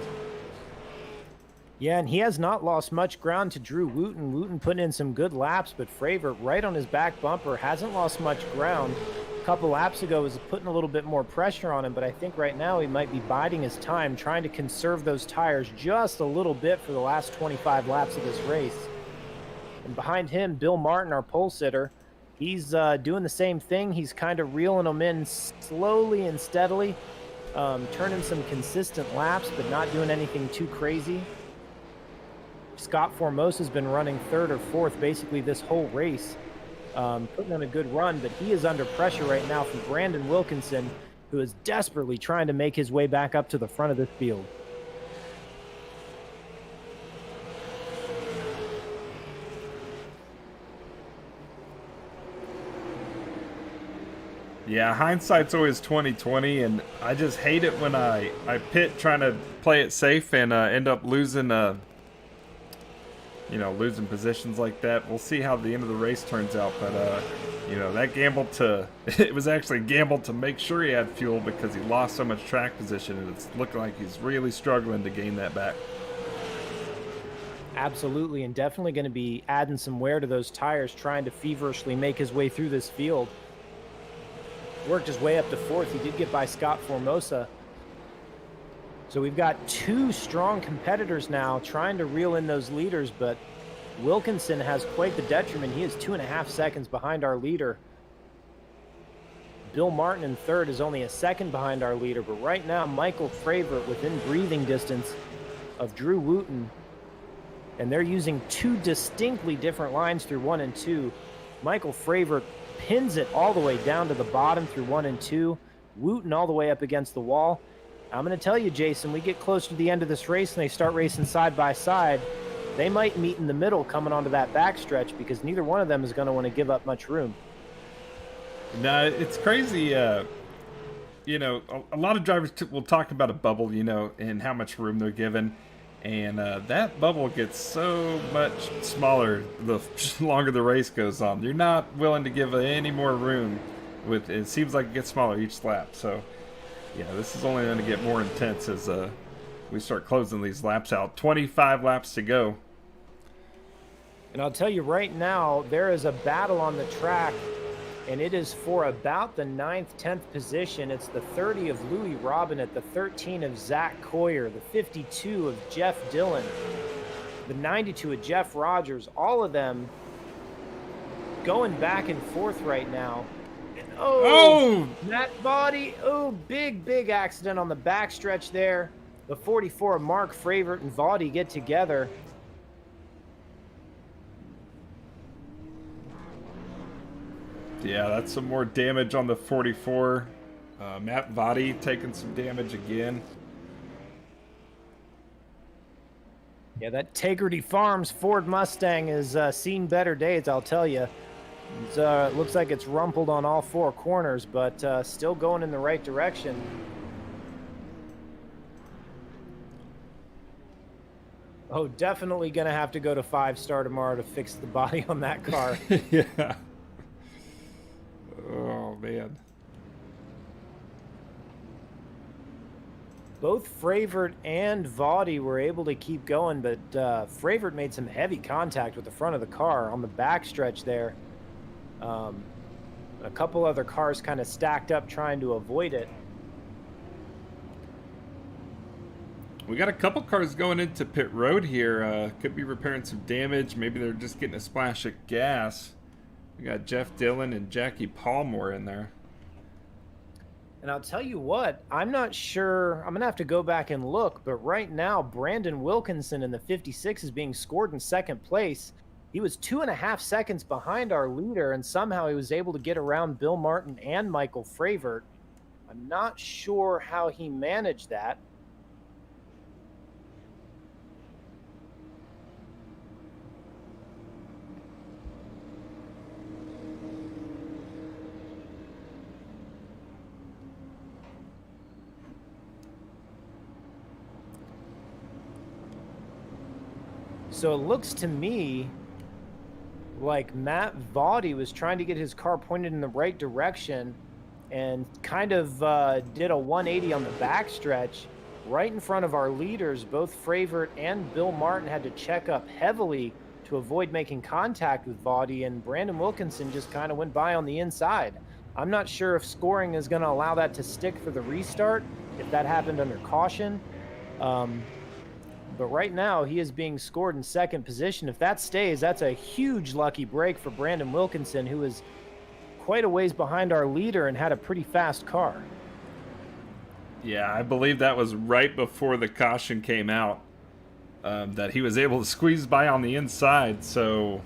Yeah, and he has not lost much ground to Drew Wooten. Wooten putting in some good laps, but Fravor right on his back bumper, hasn't lost much ground. A couple laps ago was putting a little bit more pressure on him, but I think right now he might be biding his time, trying to conserve those tires just a little bit for the last 25 laps of this race. And behind him, Bill Martin, our pole sitter, he's doing the same thing. He's kind of reeling them in slowly and steadily, turning some consistent laps, but not doing anything too crazy. Scott Formosa's been running 3rd or 4th basically this whole race, putting on a good run, but he is under pressure right now from Brandon Wilkinson, who is desperately trying to make his way back up to the front of this field. Yeah, hindsight's always 20/20, and I just hate it when I pit trying to play it safe and end up losing losing positions like that. We'll see how the end of the race turns out, but that gamble it was actually a gamble to make sure he had fuel because he lost so much track position, and it's looking like he's really struggling to gain that back. Absolutely, and definitely going to be adding some wear to those tires, trying to feverishly make his way through this field. Worked his way up to 4th. He did get by Scott Formosa. So we've got 2 strong competitors now trying to reel in those leaders, but Wilkinson has quite the detriment. He is 2.5 seconds behind our leader. Bill Martin in 3rd is only a second behind our leader, but right now Michael Fravor within breathing distance of Drew Wooten, and they're using 2 distinctly different lines through 1 and 2. Michael Fravor pins it all the way down to the bottom through 1 and 2. Wooten all the way up against the wall. I'm going to tell you, Jason, we get close to the end of this race and they start racing side by side, they might meet in the middle coming onto that backstretch because neither one of them is going to want to give up much room. No, it's crazy. A lot of drivers will talk about a bubble, and how much room they're given. And that bubble gets so much smaller the longer the race goes on. You're not willing to give any more room. It seems like it gets smaller each lap. So, yeah, this is only going to get more intense as we start closing these laps out. 25 laps to go. And I'll tell you right now, there is a battle on the track, and it is for about the 9th, 10th position. It's the 30 of Louis Robinette, the 13 of Zach Coyer, the 52 of Jeff Dillon, the 92 of Jeff Rogers, all of them going back and forth right now. Oh! Matt Body. Oh, big accident on the backstretch there. The 44 Mark Fravert and Vaudy get together. Yeah, that's some more damage on the 44. Matt Vaudy taking some damage again. Yeah, that Tegrity Farms Ford Mustang has seen better days, I'll tell you. It looks like it's rumpled on all four corners, but still going in the right direction. Oh, definitely going to have to go to 5-star tomorrow to fix the body on that car. Yeah. Oh, man. Both Fravert and Vaudy were able to keep going, but Fravert made some heavy contact with the front of the car on the backstretch there. A couple other cars kind of stacked up trying to avoid it. We got a couple cars going into pit road here. Could be repairing some damage. Maybe they're just getting a splash of gas. We got Jeff Dillon and Jackie Palmore in there. And I'll tell you what, I'm not sure. I'm going to have to go back and look. But right now, Brandon Wilkinson in the 56 is being scored in second place. He was 2.5 seconds behind our leader, and somehow he was able to get around Bill Martin and Michael Fravert. I'm not sure how he managed that. So it looks to me like Matt Vaudy was trying to get his car pointed in the right direction and kind of did a 180 on the backstretch right in front of our leaders. Both Fravert and Bill Martin had to check up heavily to avoid making contact with Vaudy, and Brandon Wilkinson just kind of went by on the inside. I'm not sure if scoring is going to allow that to stick for the restart, if that happened under caution. But right now, he is being scored in second position. If that stays, that's a huge lucky break for Brandon Wilkinson, who is quite a ways behind our leader and had a pretty fast car. Yeah, I believe that was right before the caution came out, that he was able to squeeze by on the inside. So,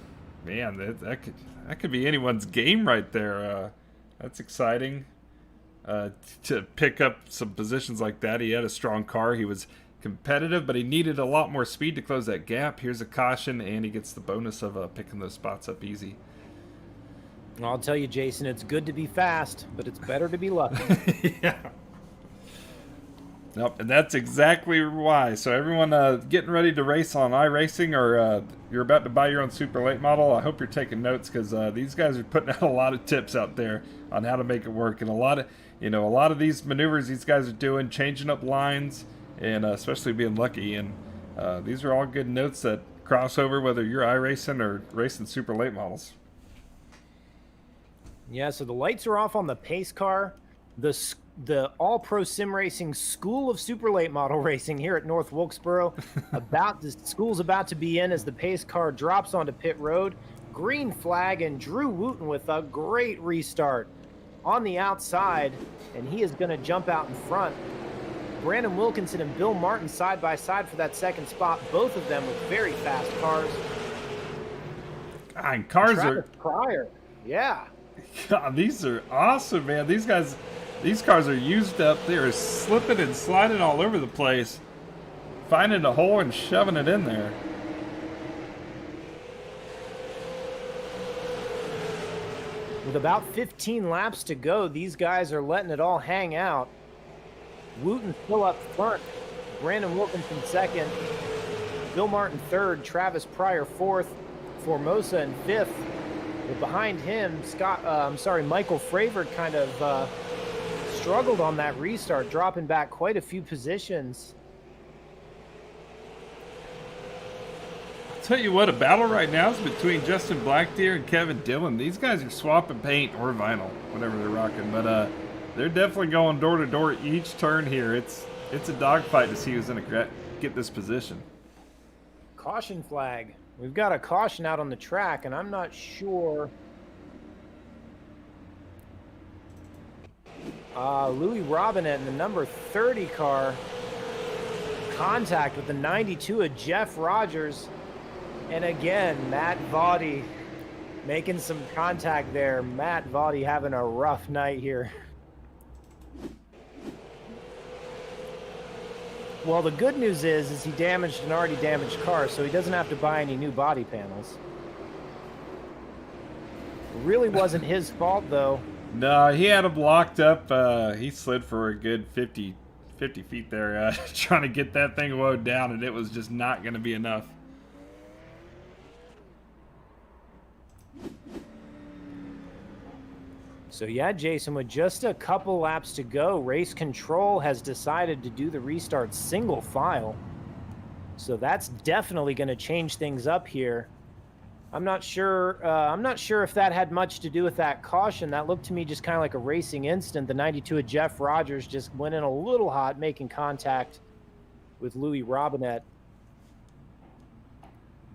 man, that could be anyone's game right there. That's exciting to pick up some positions like that. He had a strong car. He was competitive, but he needed a lot more speed to close that gap. Here's a caution, and he gets the bonus of picking those spots up easy. I'll tell you, Jason, it's good to be fast, but it's better to be lucky. Yeah. Nope, and that's exactly why. So everyone getting ready to race on iRacing, or you're about to buy your own super late model, I hope you're taking notes, because these guys are putting out a lot of tips out there on how to make it work, and a lot of these maneuvers these guys are doing, changing up lines, and especially being lucky. And these are all good notes that cross over whether you're iRacing or racing super late models. Yeah, so the lights are off on the pace car. The All-Pro Sim Racing School of Super Late Model Racing here at North Wilkesboro. The school's about to be in as the pace car drops onto pit road. Green flag, and Drew Wooten with a great restart on the outside, and he is going to jump out in front. Brandon Wilkinson and Bill Martin side by side for that second spot, both of them with very fast cars. God, cars Travis Pryor, yeah. God, these are awesome, man. These cars are used up. They are slipping and sliding all over the place, finding a hole and shoving it in there. With about 15 laps to go, these guys are letting it all hang out. Wooten still up front. Brandon Wilkinson second. Bill Martin third. Travis Pryor fourth. Formosa in fifth. But behind him, Michael Fravert kind of struggled on that restart, dropping back quite a few positions. I'll tell you what, a battle right now is between Justin Blackdeer and Kevin Dillon. These guys are swapping paint or vinyl, whatever they're rocking, but they're definitely going door to door each turn here. It's a dogfight to see who's going to get this position. Caution flag. We've got a caution out on the track, and I'm not sure. Louis Robinette in the number 30 car. Contact with the 92 of Jeff Rogers. And again, Matt Vaughty making some contact there. Matt Vaughty having a rough night here. Well, the good news is he damaged an already damaged car, so he doesn't have to buy any new body panels. It really wasn't his fault, though. No, he had him locked up. He slid for a good 50 feet there, trying to get that thing lowered down, and it was just not going to be enough. So yeah, Jason, with just a couple laps to go, Race Control has decided to do the restart single file. So that's definitely going to change things up here. I'm not sure if that had much to do with that caution. That looked to me just kind of like a racing instant. The 92 of Jeff Rogers just went in a little hot, making contact with Louis Robinette.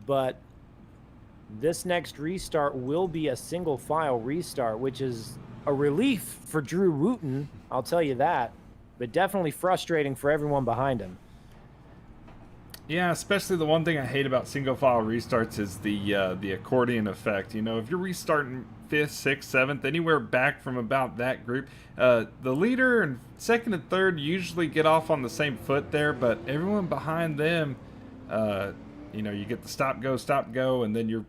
But this next restart will be a single file restart, which is a relief for Drew Wooten, I'll tell you that, but definitely frustrating for everyone behind him. Yeah, especially the one thing I hate about single file restarts is the accordion effect. You know, if you're restarting 5th, 6th, 7th, anywhere back from about that group, the leader and 2nd and 3rd usually get off on the same foot there, but everyone behind them, you know, you get the stop go, and then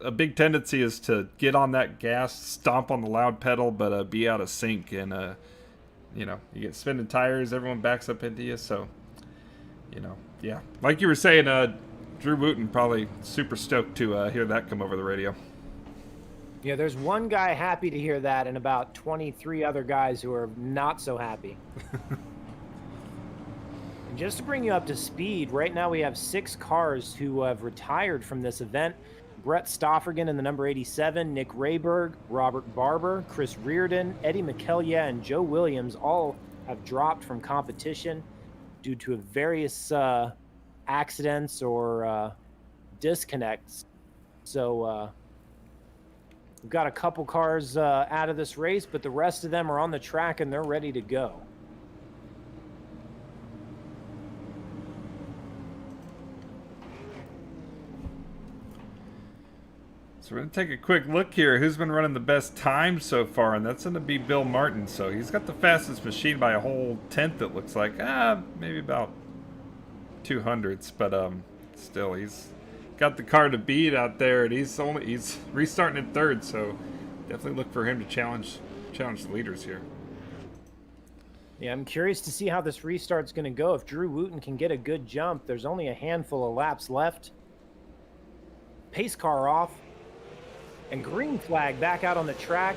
a big tendency is to get on that gas, stomp on the loud pedal, but be out of sync, and you know, you get spinning tires, everyone backs up into you, so, you know, yeah. Like you were saying, Drew Wooten probably super stoked to hear that come over the radio. Yeah, there's one guy happy to hear that and about 23 other guys who are not so happy. And just to bring you up to speed, right now we have 6 cars who have retired from this event. Brett Stoffergan in the number 87, Nick Rayberg, Robert Barber, Chris Reardon, Eddie McKellia, and Joe Williams all have dropped from competition due to various accidents or disconnects. So we've got a couple cars out of this race, but the rest of them are on the track and they're ready to go. So we're going to take a quick look here. Who's been running the best time so far? And that's going to be Bill Martin. So he's got the fastest machine by a whole 10th, it looks like. Maybe about 200ths. But still, he's got the car to beat out there. And he's restarting in 3rd. So definitely look for him to challenge the leaders here. Yeah, I'm curious to see how this restart's going to go. If Drew Wooten can get a good jump, there's only a handful of laps left. Pace car off. And green flag back out on the track.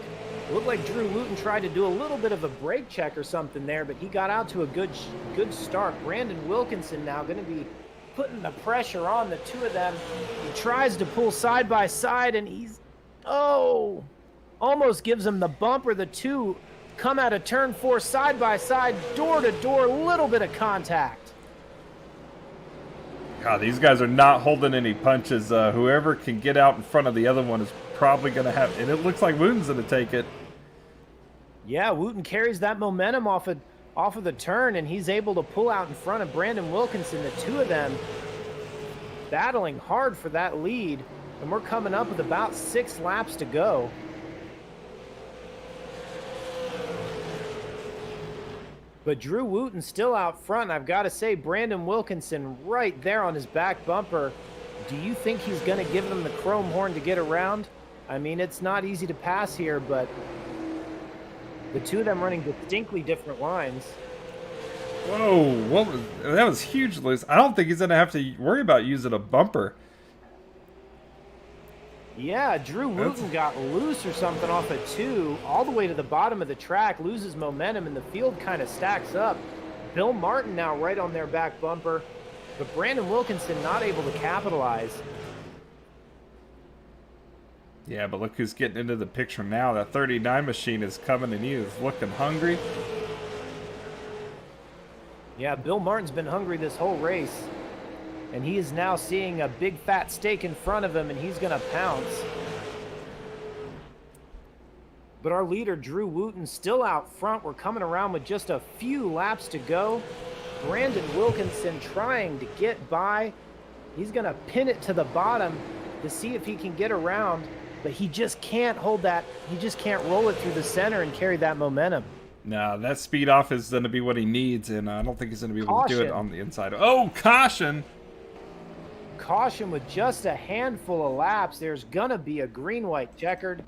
Looked like Drew Wooten tried to do a little bit of a brake check or something there, but he got out to a good start. Brandon Wilkinson now going to be putting the pressure on the two of them. He tries to pull side by side, and he's, almost gives him the bumper. The two come out of turn 4 side by side, door to door, little bit of contact. God, these guys are not holding any punches. Whoever can get out in front of the other one is probably going to have, and it looks like Wooten's going to take it. Yeah, Wooten carries that momentum off of the turn, and he's able to pull out in front of Brandon Wilkinson. The two of them battling hard for that lead, and we're coming up with about 6 laps to go. But Drew Wooten still out front. I've got to say, Brandon Wilkinson right there on his back bumper. Do you think he's going to give him the chrome horn to get around? I mean, it's not easy to pass here, but the two of them running distinctly different lines. Whoa, that was huge, Liz. I don't think he's going to have to worry about using a bumper. Yeah, Drew Wooten got loose or something off a 2 all the way to the bottom of the track, loses momentum, and the field kind of stacks up. Bill Martin now right on their back bumper, but Brandon Wilkinson not able to capitalize. Yeah, but look who's getting into the picture now. That 39 machine is coming, and he is looking hungry. Yeah, Bill Martin's been hungry this whole race. And he is now seeing a big fat steak in front of him, and he's going to pounce. But our leader, Drew Wooten, still out front. We're coming around with just a few laps to go. Brandon Wilkinson trying to get by. He's going to pin it to the bottom to see if he can get around, but he just can't hold that. He just can't roll it through the center and carry that momentum. No, that speed off is going to be what he needs, and I don't think he's going to be able to do it on the inside. Oh, caution! Caution with just a handful of laps. There's going to be a green-white checkered.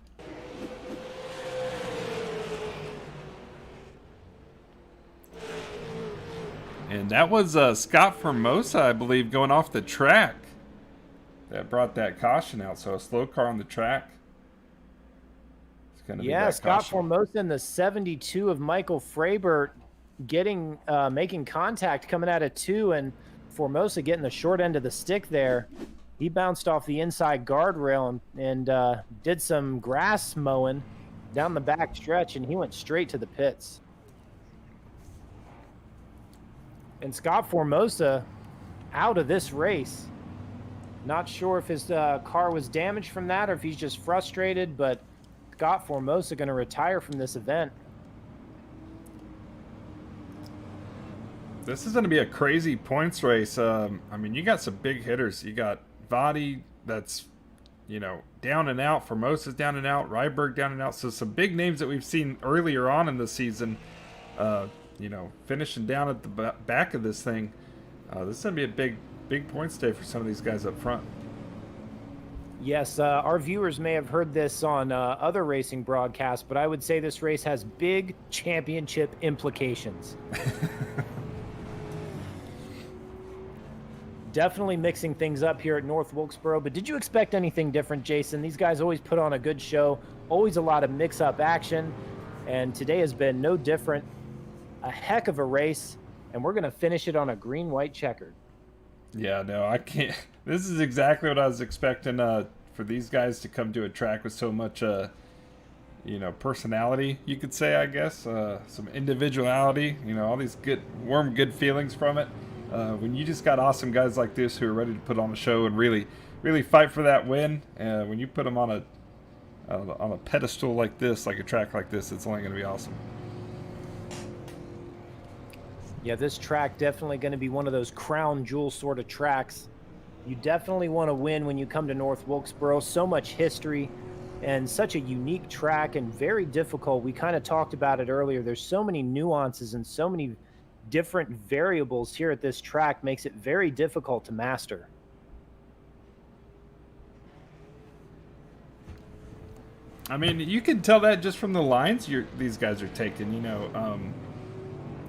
And that was Scott Formosa, I believe, going off the track that brought that caution out. So a slow car on the track. It's going to be that Scott caution. Formosa in the 72 of Michael Frabert making contact coming out of 2, and Formosa getting the short end of the stick there. He bounced off the inside guardrail and did some grass mowing down the back stretch, and he went straight to the pits. And Scott Formosa out of this race. Not sure if his car was damaged from that or if he's just frustrated, but Scott Formosa going to retire from this event. This is going to be a crazy points race. I mean, you got some big hitters. You got Vadi that's, down and out. Formosa's down and out. Ryberg down and out. So some big names that we've seen earlier on in the season, finishing down at the back of this thing. This is going to be a big points day for some of these guys up front. Yes, our viewers may have heard this on other racing broadcasts, but I would say this race has big championship implications. Definitely mixing things up here at North Wilkesboro, but did you expect anything different, Jason? These guys always put on a good show, always a lot of mix-up action, and today has been no different. A heck of a race, and we're going to finish it on a green-white checkered. Yeah, no, I can't. This is exactly what I was expecting for these guys to come to a track with so much, personality, you could say, I guess. Some individuality, all these warm, good feelings from it. When you just got awesome guys like this who are ready to put on a show and really, really fight for that win, when you put them on a pedestal like this, like a track like this, it's only going to be awesome. Yeah, this track definitely going to be one of those crown jewel sort of tracks. You definitely want to win when you come to North Wilkesboro. So much history and such a unique track and very difficult. We kind of talked about it earlier. There's so many nuances and so many different variables here at this track, makes it very difficult to master. I mean, you can tell that just from the lines these guys are taking.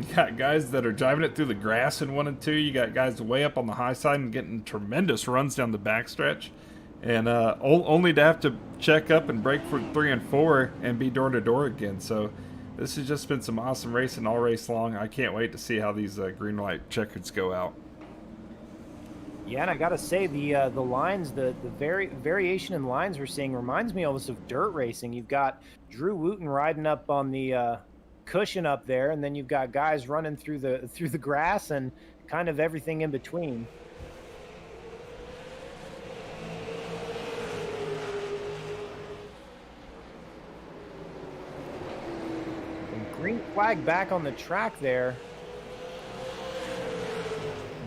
You got guys that are driving it through the grass in 1 and 2. You got guys way up on the high side and getting tremendous runs down the backstretch, and only to have to check up and brake for 3 and 4 and be door to door again. So this has just been some awesome racing all race long. I can't wait to see how these green light checkers go out. Yeah, and I gotta say the lines, the variation in lines we're seeing reminds me almost of dirt racing. You've got Drew Wooten riding up on the cushion up there, and then you've got guys running through the grass and kind of everything in between. And green flag back on the track there.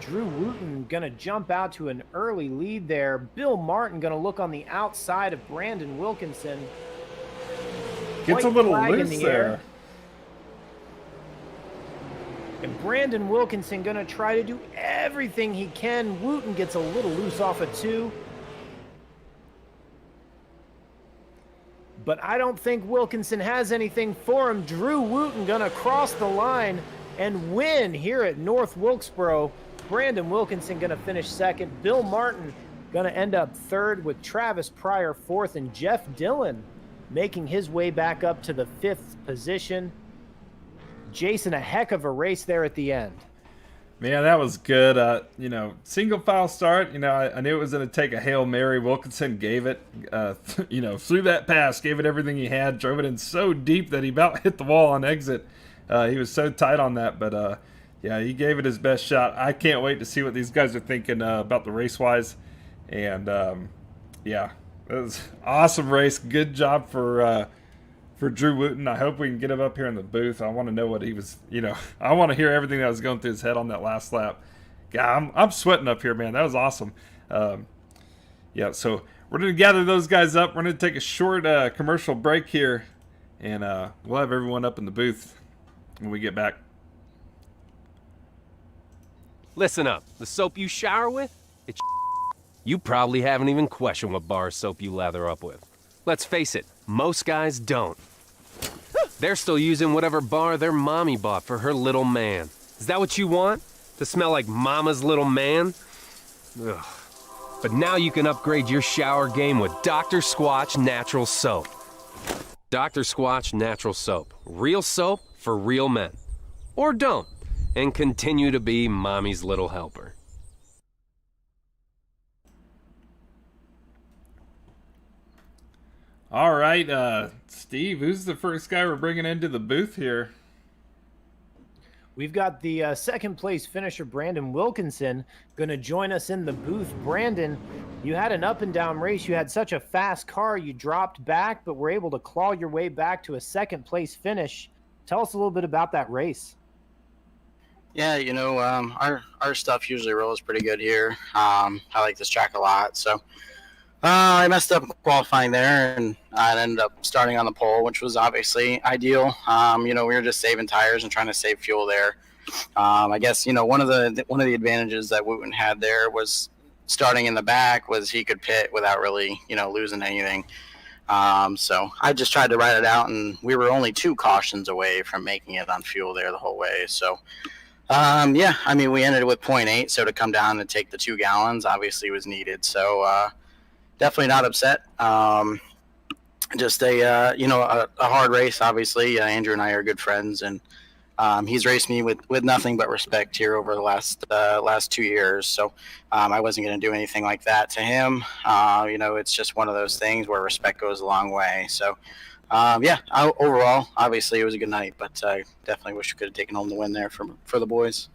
Drew Wooten gonna jump out to an early lead there. Bill Martin gonna look on the outside of Brandon Wilkinson. Gets a little loose there. And Brandon Wilkinson going to try to do everything he can. Wooten gets a little loose off of 2. But I don't think Wilkinson has anything for him. Drew Wooten going to cross the line and win here at North Wilkesboro. Brandon Wilkinson going to finish 2nd. Bill Martin going to end up 3rd with Travis Pryor 4th, and Jeff Dillon making his way back up to the 5th position. Jason, a heck of a race there at the end. Man, that was good. Single file start. I knew it was going to take a Hail Mary. Wilkinson gave it, threw that pass, gave it everything he had, drove it in so deep that he about hit the wall on exit. He was so tight on that, but he gave it his best shot. I can't wait to see what these guys are thinking about the race-wise. And, it was an awesome race. Good job for for Drew Wooten. I hope we can get him up here in the booth. I want to know what he was, I want to hear everything that was going through his head on that last lap. Yeah, I'm sweating up here, man. That was awesome. Yeah, so we're going to gather those guys up. We're going to take a short commercial break here, and we'll have everyone up in the booth when we get back. Listen up. The soap you shower with, it's you probably haven't even questioned what bar soap you lather up with. Let's face it, most guys don't. They're still using whatever bar their mommy bought for her little man. Is that what you want? To smell like mama's little man? Ugh. But now you can upgrade your shower game with Dr. Squatch Natural Soap. Dr. Squatch Natural Soap. Real soap for real men. Or don't, and continue to be mommy's little helper. All right, Steve, who's the first guy we're bringing into the booth here? We've got the second place finisher, Brandon Wilkinson, going to join us in the booth. Brandon, you had an up and down race. You had such a fast car, you dropped back, but were able to claw your way back to a second place finish. Tell us a little bit about that race. Yeah, our stuff usually rolls pretty good here. I like this track a lot, so I messed up qualifying there, and I ended up starting on the pole, which was obviously ideal. We were just saving tires and trying to save fuel there. I guess one of the advantages that Wooten had there was starting in the back was he could pit without really losing anything. So I just tried to ride it out, and we were only 2 cautions away from making it on fuel there the whole way. So we ended with 0.8, so to come down and take the 2 gallons obviously was needed. So definitely not upset. Just a hard race, obviously. Andrew and I are good friends, and he's raced me with nothing but respect here over the last 2 years. So I wasn't going to do anything like that to him. It's just one of those things where respect goes a long way. So overall, obviously it was a good night, but I definitely wish we could have taken home the win there for the boys.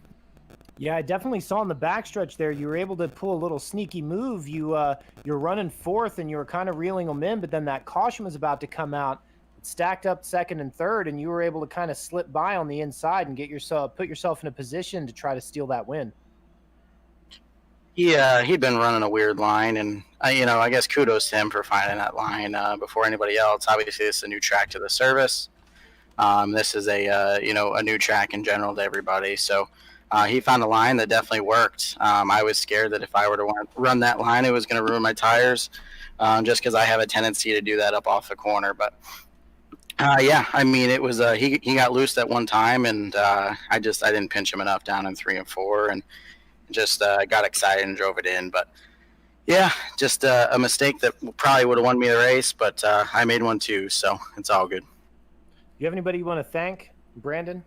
Yeah, I definitely saw in the backstretch there, you were able to pull a little sneaky move. You're running fourth and you were kind of reeling them in, but then that caution was about to come out. It stacked up second and third, and you were able to kind of slip by on the inside and put yourself in a position to try to steal that win. Yeah, he'd been running a weird line, and I guess kudos to him for finding that line before anybody else. Obviously, this is a new track to the service. This is a new track in general to everybody. So he found a line that definitely worked. I was scared that if I were to run that line, it was going to ruin my tires, just because I have a tendency to do that up off the corner. But it was he got loose at one time, and I didn't pinch him enough down in 3 and 4, and just got excited and drove it in. But yeah, just a mistake that probably would have won me the race, but I made one too, so it's all good. You have anybody you want to thank, Brandon?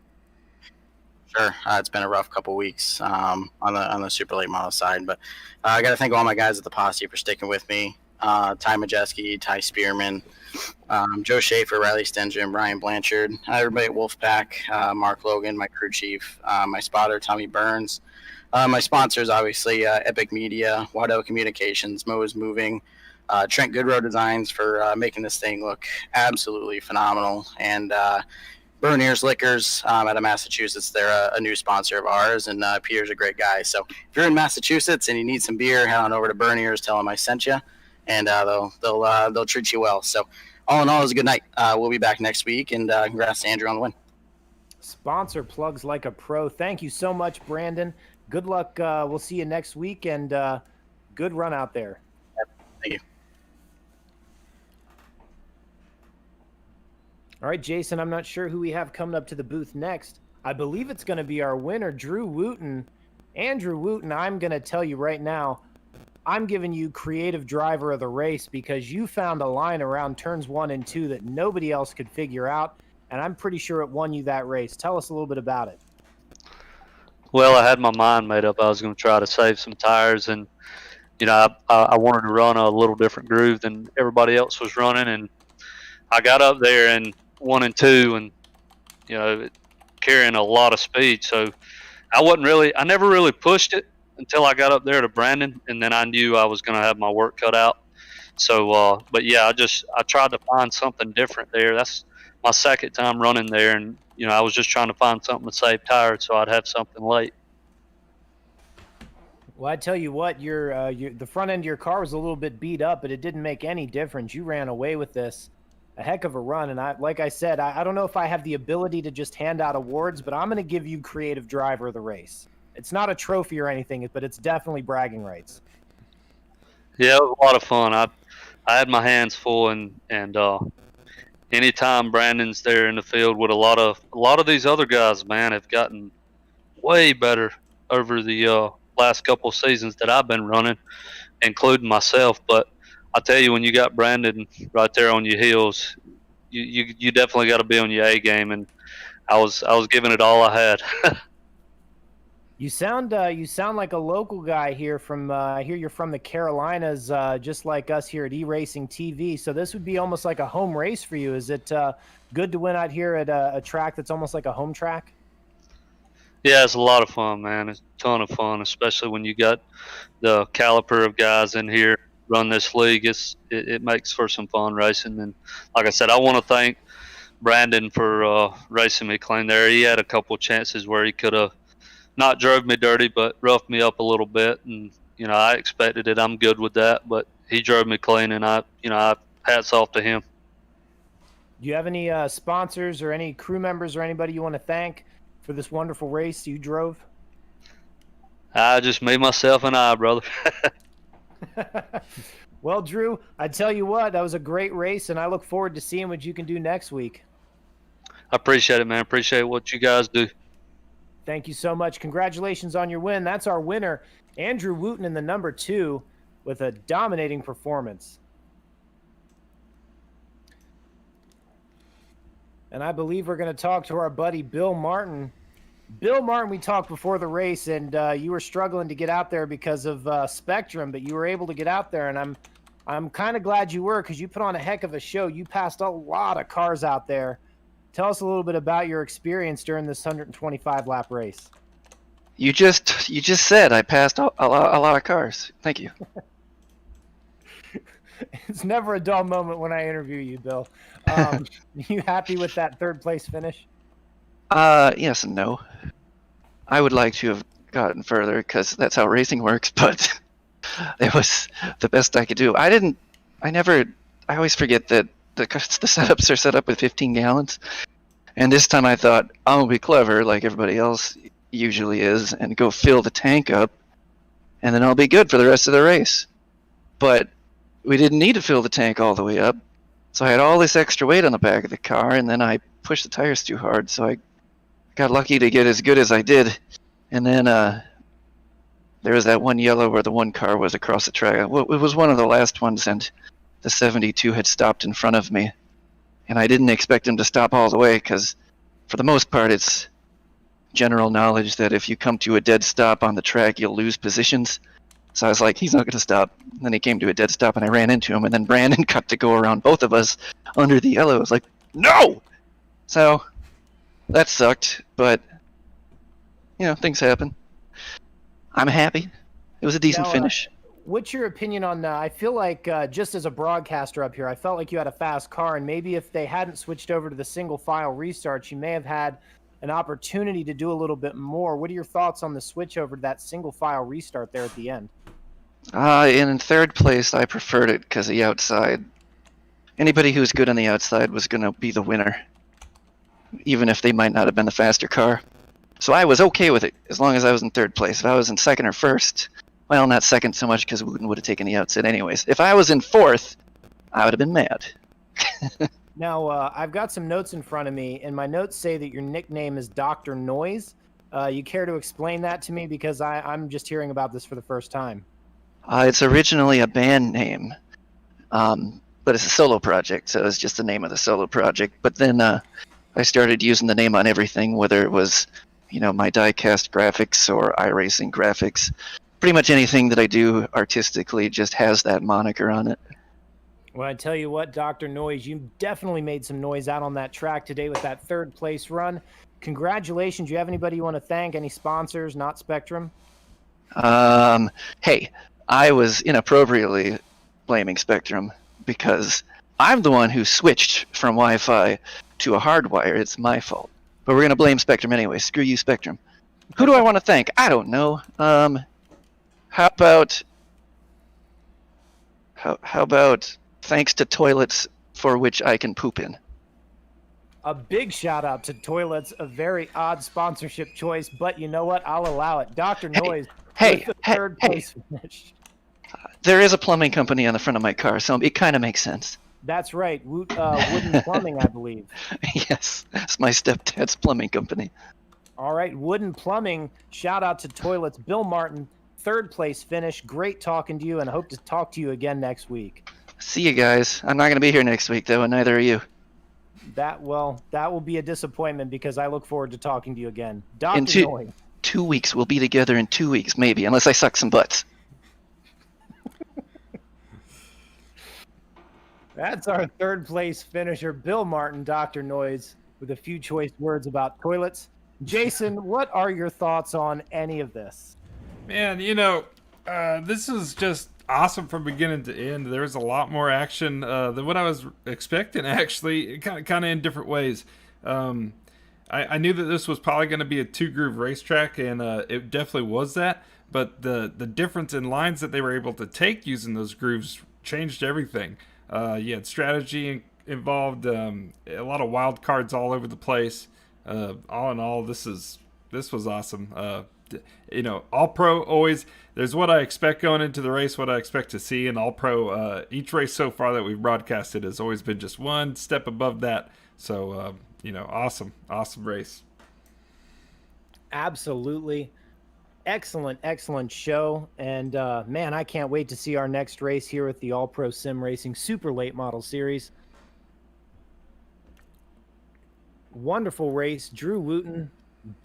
Sure. It's been a rough couple weeks on the super late model side, but I got to thank all my guys at the posse for sticking with me. Ty Majeski, Ty Spearman, Joe Schaefer, Riley Stengen, Brian Blanchard, everybody at Wolfpack, Mark Logan, my crew chief, my spotter, Tommy Burns, my sponsors, obviously, Epic Media, Waddell Communications, Mo's Moving, Trent Goodrow Designs for making this thing look absolutely phenomenal, and Bernier's Liquors out of Massachusetts. They're a new sponsor of ours, and Peter's a great guy. So if you're in Massachusetts and you need some beer, head on over to Bernier's, tell them I sent you, and they'll treat you well. So all in all, it was a good night. We'll be back next week, and congrats to Andrew on the win. Sponsor plugs like a pro. Thank you so much, Brandon. Good luck. We'll see you next week, and good run out there. Thank you. All right, Jason, I'm not sure who we have coming up to the booth next. I believe it's going to be our winner, Drew Wooten. Andrew Wooten, I'm going to tell you right now, I'm giving you creative driver of the race because you found a line around turns 1 and 2 that nobody else could figure out, and I'm pretty sure it won you that race. Tell us a little bit about it. Well, I had my mind made up. I was going to try to save some tires, and I wanted to run a little different groove than everybody else was running, and I got up there in 1 and 2, and carrying a lot of speed. So I never really pushed it until I got up there to Brandon, and then I knew I was going to have my work cut out. So, but yeah, I tried to find something different there. That's my second time running there, and I was just trying to find something to save tires so I'd have something late. Well, I tell you what, the front end of your car was a little bit beat up, but it didn't make any difference. You ran away with this. A heck of a run. And like I said, I don't know if I have the ability to just hand out awards, but I'm going to give you creative driver of the race. It's not a trophy or anything, but it's definitely bragging rights. Yeah, it was a lot of fun. I had my hands full, and anytime Brandon's there in the field with a lot of these other guys, man, have gotten way better over the last couple seasons that I've been running, including myself. But I tell you, when you got Brandon right there on your heels, you definitely got to be on your A game, and I was giving it all I had. You sound like a local guy here from I hear you're from the Carolinas, just like us here at E-Racing TV. So this would be almost like a home race for you. Is it good to win out here at a track that's almost like a home track? Yeah, it's a lot of fun, man. It's a ton of fun, especially when you got the caliber of guys in here run this league. It makes for some fun racing. And like I said, I want to thank Brandon for racing me clean there. He had a couple of chances where he could have not drove me dirty, but roughed me up a little bit. And I expected it. I'm good with that. But he drove me clean, and I hats off to him. Do you have any sponsors or any crew members or anybody you want to thank for this wonderful race you drove? Just me, myself, and I, brother. Well, Drew, I tell you what, that was a great race, and I look forward to seeing what you can do next week. I appreciate it, man. Appreciate what you guys do. Thank you so much. Congratulations on your win. That's our winner, Andrew Wooten in the number 2 with a dominating performance. And I believe we're going to talk to our buddy Bill Martin. Bill Martin, we talked before the race, and you were struggling to get out there because of Spectrum, but you were able to get out there, and I'm kind of glad you were, because you put on a heck of a show. You passed a lot of cars out there. Tell us a little bit about your experience during this 125-lap race. You just said I passed a lot of cars. Thank you. It's never a dull moment when I interview you, Bill. You happy with that third place finish? Yes and no. I would like to have gotten further because that's how racing works, but it was the best I could do. I always forget that the setups are set up with 15 gallons. And this time I thought, I'm going to be clever like everybody else usually is and go fill the tank up, and then I'll be good for the rest of the race. But we didn't need to fill the tank all the way up, so I had all this extra weight on the back of the car, and then I pushed the tires too hard, so I got lucky to get as good as I did. And then there was that one yellow where the one car was across the track. It was one of the last ones, and the 72 had stopped in front of me. And I didn't expect him to stop all the way because, for the most part, it's general knowledge that if you come to a dead stop on the track, you'll lose positions. So I was like, he's not going to stop. And then he came to a dead stop, and I ran into him. And then Brandon got to go around both of us under the yellow. I was like, no! So that sucked, but, things happen. I'm happy. It was a decent finish. What's your opinion on I feel like just as a broadcaster up here, I felt like you had a fast car, and maybe if they hadn't switched over to the single file restarts, you may have had an opportunity to do a little bit more. What are your thoughts on the switch over to that single file restart there at the end? In third place, I preferred it because the outside. Anybody who's good on the outside was going to be the winner, even if they might not have been the faster car. So I was okay with it as long as I was in third place. If I was in second or first, well, not second so much because Wooten would have taken the outside anyways. If I was in fourth, I would have been mad. Now, I've got some notes in front of me, and my notes say that your nickname is Dr. Noise. You care to explain that to me? Because I'm just hearing about this for the first time. It's originally a band name, but it's a solo project, so it's just the name of the solo project. But then I started using the name on everything, whether it was, my die-cast graphics or iRacing graphics. Pretty much anything that I do artistically just has that moniker on it. Well, I tell you what, Dr. Noise, you definitely made some noise out on that track today with that third place run. Congratulations. Do you have anybody you want to thank? Any sponsors, not Spectrum? Hey, I was inappropriately blaming Spectrum because I'm the one who switched from Wi-Fi to a hardwire. It's my fault. But we're gonna blame Spectrum anyway. Screw you, Spectrum. Who do I want to thank? I don't know. How about thanks to toilets for which I can poop in? A big shout out to toilets, a very odd sponsorship choice, but you know what? I'll allow it. Dr. Noise, with the third place finish. There is a plumbing company on the front of my car, so it kind of makes sense. That's right. Wooden Plumbing, I believe. Yes, it's my stepdad's plumbing company. All right, Wooden Plumbing, shout out to toilets. Bill Martin, third place finish. Great talking to you, and I hope to talk to you again next week. See you guys. I'm not going to be here next week, though, and neither are you. That will be a disappointment because I look forward to talking to you again. Dr. Noise. 2 weeks. We'll be together in 2 weeks, maybe, unless I suck some butts. That's our third place finisher, Bill Martin, Dr. Noise, with a few choice words about toilets. Jason, what are your thoughts on any of this? Man, this is just awesome from beginning to end. There's a lot more action than what I was expecting, actually, kind of in different ways. I knew that this was probably going to be a 2-groove racetrack, and it definitely was that. But the difference in lines that they were able to take using those grooves changed everything. You had strategy involved, a lot of wild cards all over the place. All in all, this was awesome. All pro always. There's what I expect going into the race, what I expect to see, and all pro. Each race so far that we've broadcasted has always been just one step above that. So awesome race. Absolutely. Excellent show. And man, I can't wait to see our next race here with the All Pro Sim Racing Super Late Model Series. Wonderful race. Drew Wooten,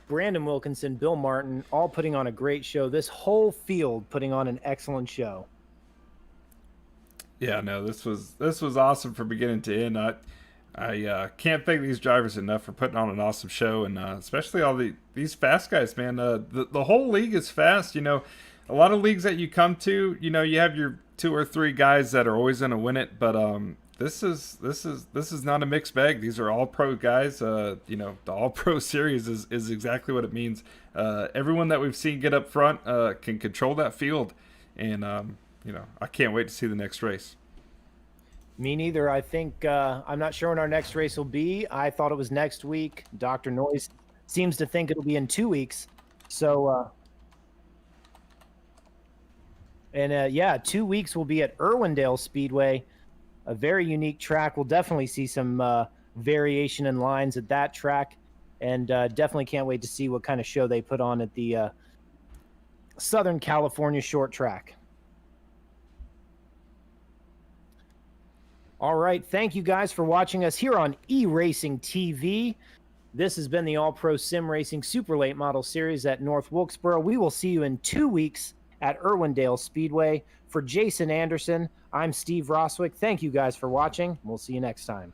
Brandon Wilkinson, Bill Martin, all putting on a great show. This whole field putting on an excellent show. Yeah, no, this was awesome from beginning to end. I can't thank these drivers enough for putting on an awesome show, and especially all these fast guys, man. The whole league is fast. A lot of leagues that you come to, you have your 2 or 3 guys that are always going to win it, but this is not a mixed bag. These are all pro guys. The all pro series is exactly what it means. Everyone that we've seen get up front can control that field, and I can't wait to see the next race. Me neither. I think I'm not sure when our next race will be. I thought it was next week. Dr. Noise seems to think it'll be in 2 weeks. So, 2 weeks will be at Irwindale Speedway, a very unique track. We'll definitely see some variation in lines at that track, and definitely can't wait to see what kind of show they put on at the Southern California short track. All right, thank you guys for watching us here on eRacing TV. This has been the All Pro Sim Racing Super Late Model Series at North Wilkesboro. We will see you in 2 weeks at Irwindale Speedway. For Jason Anderson, I'm Steve Roswick. Thank you guys for watching. We'll see you next time.